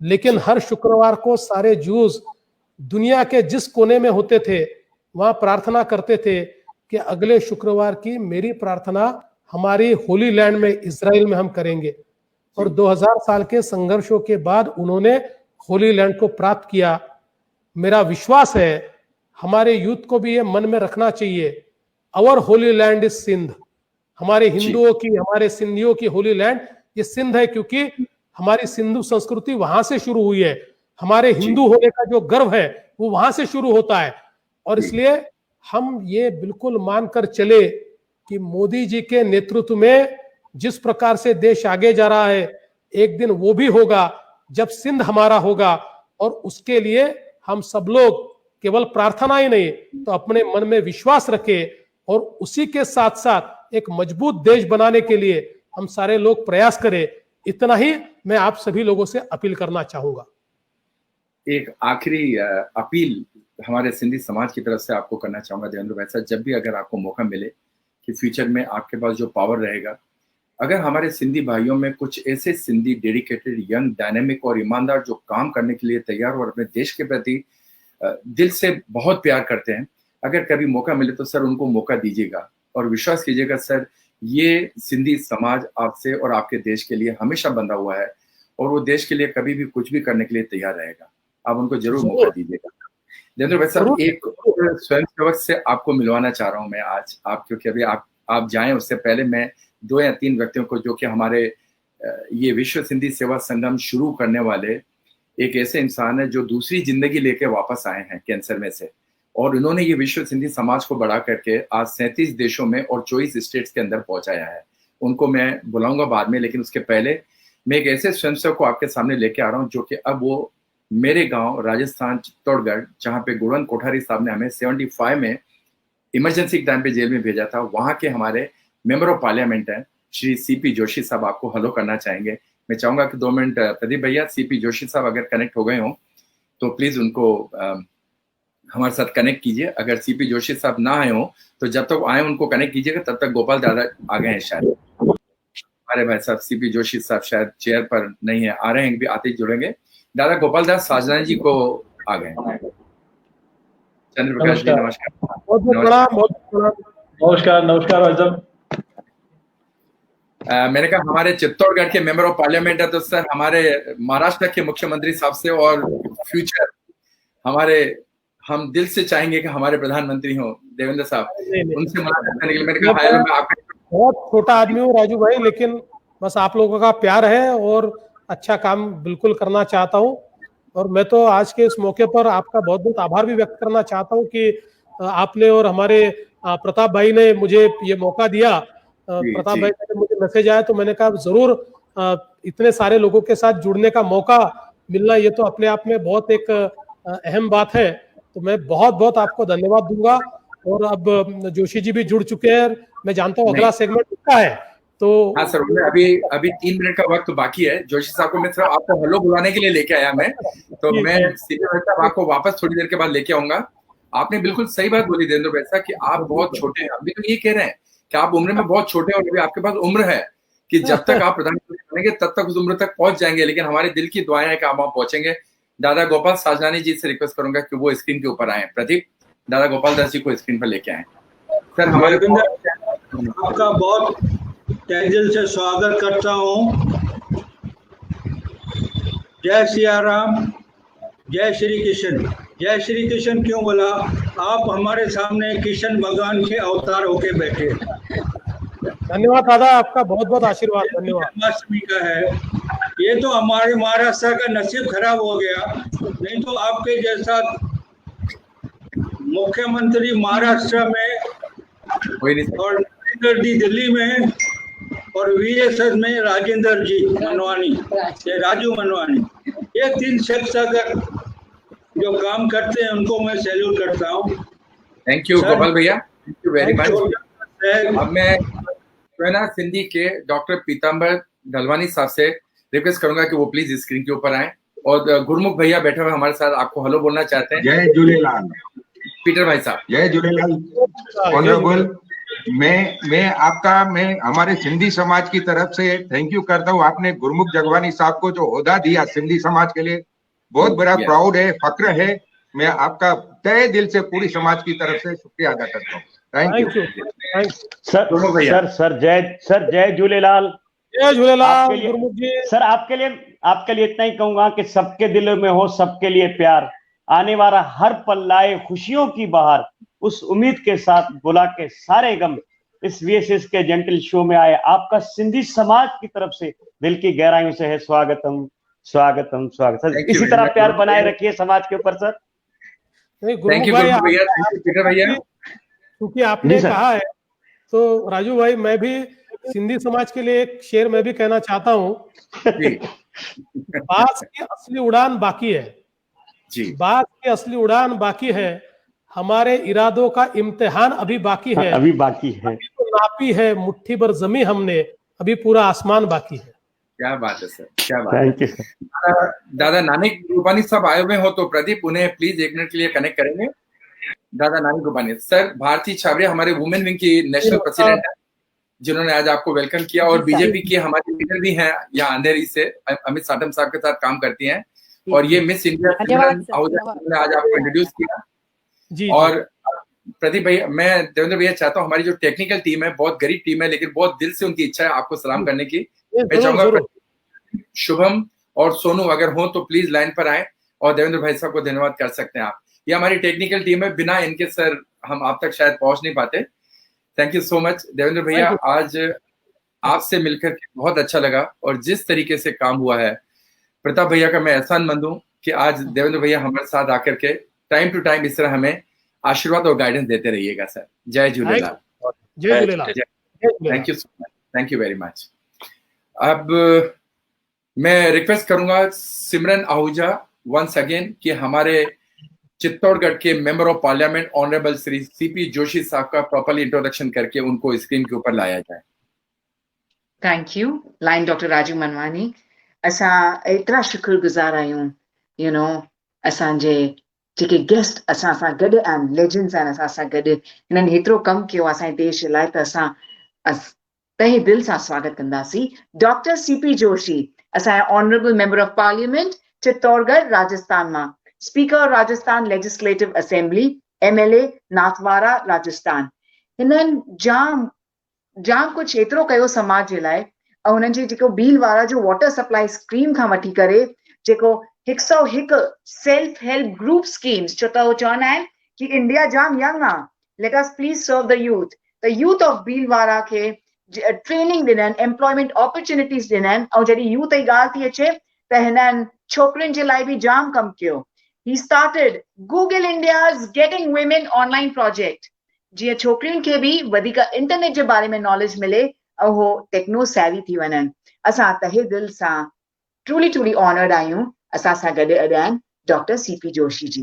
Speaker 5: लेकिन हर शुक्रवार को सारे जूस दुनिया के जिस कोने में होते थे वहां प्रार्थना करते थे कि अगले शुक्रवार की मेरी प्रार्थना हमारी होली लैंड में, इजराइल में हम करेंगे। और 2000 साल के संघर्षों के बाद उन्होंने होली लैंड को प्राप्त किया। मेरा विश्वास है हमारे यूथ को भी ये मन में रखना चाहिए, our holy land is Sindh. हमारे हिंदुओं की, हमारे सिंधियों की होली लैंड ये सिंध है, क्योंकि हमारी सिंधु संस्कृति वहां से शुरू हुई है। हमारे हिंदू होने का जो गर्व है वो वहां से शुरू होता है। और इसलिए हम ये बिल्कुल मानकर चले कि मोदी जी के नेतृत्व में जिस प्रकार से देश आगे जा रहा है, एक दिन वो भी होगा जब सिंध हमारा होगा। और उसके लिए हम सब लोग केवल प्रार्थना ही नहीं तो अपने मन में विश्वास रखें और उसी के साथ साथ एक मजबूत देश बनाने के लिए हम सारे लोग प्रयास करें। इतना ही मैं आप सभी लोगों से अपील करना चाहूंगा।
Speaker 1: एक आखिरी अपील हमारे सिंधी समाज की तरफ से आपको करना चाहूंगा देवेंद्र भाई साहब, जब भी अगर आपको मौका मिले कि फ्यूचर में आपके पास जो पावर रहेगा, अगर हमारे सिंधी भाइयों में कुछ ऐसे सिंधी डेडिकेटेड, यंग, डायनेमिक और ईमानदार जो काम करने के लिए तैयार और अपने देश के प्रति दिल से बहुत प्यार करते हैं, अगर कभी मौका मिले तो सर उनको मौका दीजिएगा। और विश्वास कीजिएगा सर, ये सिंधी समाज आपसे और आपके देश के लिए हमेशा बंधा हुआ है और वो देश के लिए कभी भी कुछ भी करने के लिए तैयार रहेगा। आप उनको जरूर मौका दीजिएगा। देवेंद्र भाई साहब, एक स्वयंसेवक से आपको मिलवाना चाह रहा हूं मैं आज, आप क्योंकि अभी आप जाएं उससे पहले मैं 2 या 3 व्यक्तियों को, जो कि हमारे ये विश्व सिंधी सेवा संगम शुरू करने वाले एक ऐसे इंसान है जो दूसरी जिंदगी लेके वापस आए हैं कैंसर में से, और इन्होंने ये विश्व सिंधी समाज को बढ़ा करके आज 37 देशों में और 24 स्टेट्स के अंदर पहुंचाया है। उनको मैं बुलाऊंगा बाद में, लेकिन उसके पहले मैं एक ऐसे स्वयंसेवक को आपके सामने लेके आ रहा हूँ जो कि अब वो मेरे गांव राजस्थान चित्तौड़गढ़, जहाँ पे गुणवंत कोठारी साहब ने हमें 75 में इमरजेंसी के टाइम पे जेल में भेजा था, वहां के हमारे मेंबर ऑफ पार्लियामेंट हैं श्री सीपी जोशी साहब, आपको हेलो करना चाहेंगे। मैं चाहूंगा कि 2 मिनट प्रदीप भैया, सीपी जोशी साहब अगर कनेक्ट हो गए हों तो प्लीज उनको हमारे साथ कनेक्ट कीजिए। अगर सीपी जोशी साहब ना आए हो तो जब तक आए उनको कनेक्ट कीजिएगा, तब तक गोपाल दादा आ गए हैं शायद। हमारे भाई साहब सीपी जोशी साहब शायद चेयर पर नहीं है, आ रहे हैं, भी आते ही जुड़ेंगे। दादा गोपाल दास साजनानी जी को आ गए। चंद्र प्रकाश जी नमस्कार।
Speaker 6: नमस्कार नमस्कार भाई साहब।
Speaker 1: मैंने कहा हमारे चित्तौड़गढ़ के मेंबर ऑफ पार्लियामेंट है तो सर हमारे महाराष्ट्र के मुख्यमंत्री साहब से और फ्यूचर हमारे, हम दिल से चाहेंगे कि हमारे प्रधानमंत्री हो देवेंद्र साहब, उनसे मुलाकात करने के लिए। मैंने कहा मैं आपका
Speaker 5: बहुत छोटा आदमी हूँ राजू भाई, लेकिन बस आप लोगों का प्यार है और अच्छा काम बिल्कुल करना चाहता हूँ। और मैं तो आज के इस मौके पर आपका बहुत बहुत आभार भी व्यक्त करना चाहता हूँ कि आपने और हमारे प्रताप भाई ने मुझे ये मौका दिया। प्रताप भाई का मुझे मैसेज आया तो मैंने कहा जरूर इतने सारे लोगों के साथ जुड़ने का मौका मिलना, ये तो अपने आप में बहुत एक अहम बात है। तो मैं बहुत बहुत आपको धन्यवाद दूंगा। और अब जोशी जी भी जुड़ चुके हैं, मैं जानता हूँ अगला सेगमेंट उसका है तो।
Speaker 1: हाँ सर, अभी 3 मिनट का वक्त बाकी है। जोशी साहब को मैं सिर्फ आपको हेलो बुलाने के लिए लेके आया मैं, तो मैं सीधे साहब आपको वापस थोड़ी देर के बाद लेके आऊंगा। आपने बिल्कुल सही बात बोली देवेंद्र वैसा कि आप बहुत छोटे हैं, अभी तो ये कह रहे हैं कि आप उम्र में बहुत छोटे हैं और अभी आपके पास उम्र है कि जब तक आप प्रधानमंत्री बनेंगे तब तक उस उम्र तक पहुंच जाएंगे, लेकिन हमारे दिल की दुआएं हैं कि आप वहां पहुंचेंगे। दादा गोपाल साजनानी जी से रिक्वेस्ट करूंगा कि वो स्क्रीन के ऊपर आए। प्रदीप, दादा गोपाल दास जी को स्क्रीन पर लेके आए। सर हमारे
Speaker 6: आपका बहुत तहे दिल से स्वागत करता हूँ। जय सिया राम, जय श्री कृष्ण। जय श्री कृष्ण क्यों बोला? आप हमारे सामने कृष्ण भगवान के अवतार होके बैठे।
Speaker 5: धन्यवाद दादा, आपका बहुत बहुत आशीर्वाद। धन्यवाद।
Speaker 6: जन्माष्टमी का है ये, तो हमारे महाराष्ट्र का नसीब खराब हो गया, नहीं तो आपके जैसा मुख्यमंत्री महाराष्ट्र में और नरेंद्र जी दिल्ली में और वीएसएस में राजेंद्र जी मनवानी, राजू मनवानी, ये 3 शख्स अगर जो काम करते हैं उनको मैं सैल्यूट करता हूँ।
Speaker 1: थैंक यू गोपाल भैया, थैंक यू वेरी मच। अब मैं ना सिंधी के डॉक्टर पीताम्बर ढलवानी साहब से रिक्वेस्ट करूंगा कि वो प्लीज स्क्रीन के ऊपर आए। और गुरमुख भैया बैठे हुए हमारे साथ, आपको हेलो बोलना चाहते हैं।
Speaker 7: जय झूलेलाल।
Speaker 1: पीटर भाई साहब।
Speaker 7: जय झूलेलाल ऑनरेबल। मैं हमारे सिंधी समाज की तरफ से थैंक यू करता हूँ। आपने गुरमुख जगवानी साहब को जो ओहदा दिया सिंधी समाज के लिए, बहुत बड़ा प्राउड है, फक्र है। मैं आपका तहे दिल से पूरी समाज की तरफ से शुक्रिया अदा करता हूँ। Thank you
Speaker 8: sir. जय झूलेलाल।
Speaker 5: जय झूलेलाल गुरमुख जी।
Speaker 8: सर आपके लिए इतना ही कहूंगा कि सबके दिलों में हो सबके लिए प्यार, आने वाला हर पल लाए खुशियों की बहार, उस उम्मीद के साथ बुला के सारे गम इस वीएसएस के जेंटल शो में आए आपका सिंधी समाज की तरफ से दिल की गहराइयों से है स्वागतम स्वागतम स्वागत। सर इसी तरह प्यार बनाए रखिए समाज के ऊपर सर।
Speaker 1: थैंक यू भैया,
Speaker 5: क्योंकि आपने कहा है तो राजू भाई मैं भी सिंधी समाज के लिए एक शेर मैं भी कहना चाहता हूँ। बास की असली उड़ान बाकी है
Speaker 1: जी,
Speaker 5: बास की असली उड़ान बाकी है, हमारे इरादों का इम्तिहान अभी बाकी है।
Speaker 8: अभी बाकी है,
Speaker 5: अभी तो नापी है मुट्ठी भर जमी हमने, अभी पूरा आसमान बाकी है।
Speaker 1: क्या बात है सर, क्या बात
Speaker 8: थैंक
Speaker 1: है।
Speaker 8: You sir.
Speaker 1: दादा नानिक गोपानी साहब आए हुए हो तो प्रदीप उन्हें प्लीज 1 मिनट के लिए कनेक्ट करेंगे। दादा नानिक गोपानी सर, भारती छाबरिया हमारे वुमेन विंग की नेशनल प्रेसिडेंट है, जिन्होंने आज आपको वेलकम किया, और बीजेपी की हमारी लीडर भी हैं यहाँ अंधेरी से, अमित साटम साहब के साथ काम करती हैं, और ये मिस इंडिया सिमरन आहूजा ने आज आपको इंट्रोड्यूस किया।
Speaker 5: जी
Speaker 1: और प्रदीप भैया, मैं देवेंद्र भैया चाहता हूँ, हमारी जो टेक्निकल टीम है बहुत गरीब टीम है, लेकिन बहुत दिल से उनकी इच्छा है आपको सलाम करने की। मैं चाहूंगा शुभम और सोनू अगर हो तो प्लीज लाइन पर आए और देवेंद्र भाई साहब को धन्यवाद कर सकते हैं आप। ये हमारी टेक्निकल टीम है, बिना इनके सर हम आप तक शायद पहुंच नहीं पाते। Thank you so much Devendra भैया, आज आपसे मिलकर बहुत अच्छा लगा, और जिस तरीके से काम हुआ है प्रताप भैया का मैं एहसानमंद हूं कि आज देवेंद्र भैया हमारे साथ आकर के टाइम टू टाइम इस तरह हमें आशीर्वाद और गाइडेंस देते रहिएगा सर। जय झूलेलाल।
Speaker 5: जय Jhulelal.
Speaker 1: Thank you so much, thank you very much. अब मैं रिक्वेस्ट करूंगा सिमरन आहूजा वंस अगेन कि हमारे चित्तौड़गढ़ के member of parliament honourable Shri CP Joshi साहब का प्रॉपर्ली इंट्रोडक्शन करके उनको स्क्रीन के ऊपर लाया जाए।
Speaker 3: Thank you. Line Dr. Raju Manwani. असां एतिरा शुक्रगुज़ार आहियूं, you know, असांजे जेके गेस्ट असां सां गॾु आहिनि, लेजेंड्स आहिनि असां सां गॾु, हिननि हेतिरो कमु कयो असांजे देश लाइ, त असां तहे दिल सां स्वागत कंदासीं। डॉक्टर सीपी जोशी, असांजा honourable member of parliament Chittorgarh Rajasthan मां, speaker Rajasthan legislative assembly, MLA Nathdwara Rajasthan. हिननि जाम कुछ एतिरो कयो समाज जे लाइ, ऐं हुननि जी जेको भीलवाड़ा जो वाटर सप्लाई स्कीम खां वठी करे जेको 101 सेल्फ हेल्प ग्रुप स्कीम्स, छो त उहो चवंदा आहिनि कि इंडिया जाम यंग आहे, let us please serve the youth. The youth of Bhilwara खे ट्रेनिंग ॾिननि, एम्प्लॉयमेंट अपॉर्चुनिटीज़ ॾिननि, ऐं जॾहिं यूथ जी ॻाल्हि थी अचे त हिननि छोकिरियुनि जे लाइ बि जाम कमु कयो। He started Google India's getting women online project, जीअं छोकिरियुनि खे बि वधीक इंटरनेट जे बारे में नॉलेज मिले ऐं उहो टेक्नो सेवी थी वञनि। असां तहे दिल सां ट्रूली ऑनर्ड आहियूं, असां सां गॾु आहिनि डॉक्टर सीपी जोशी जी।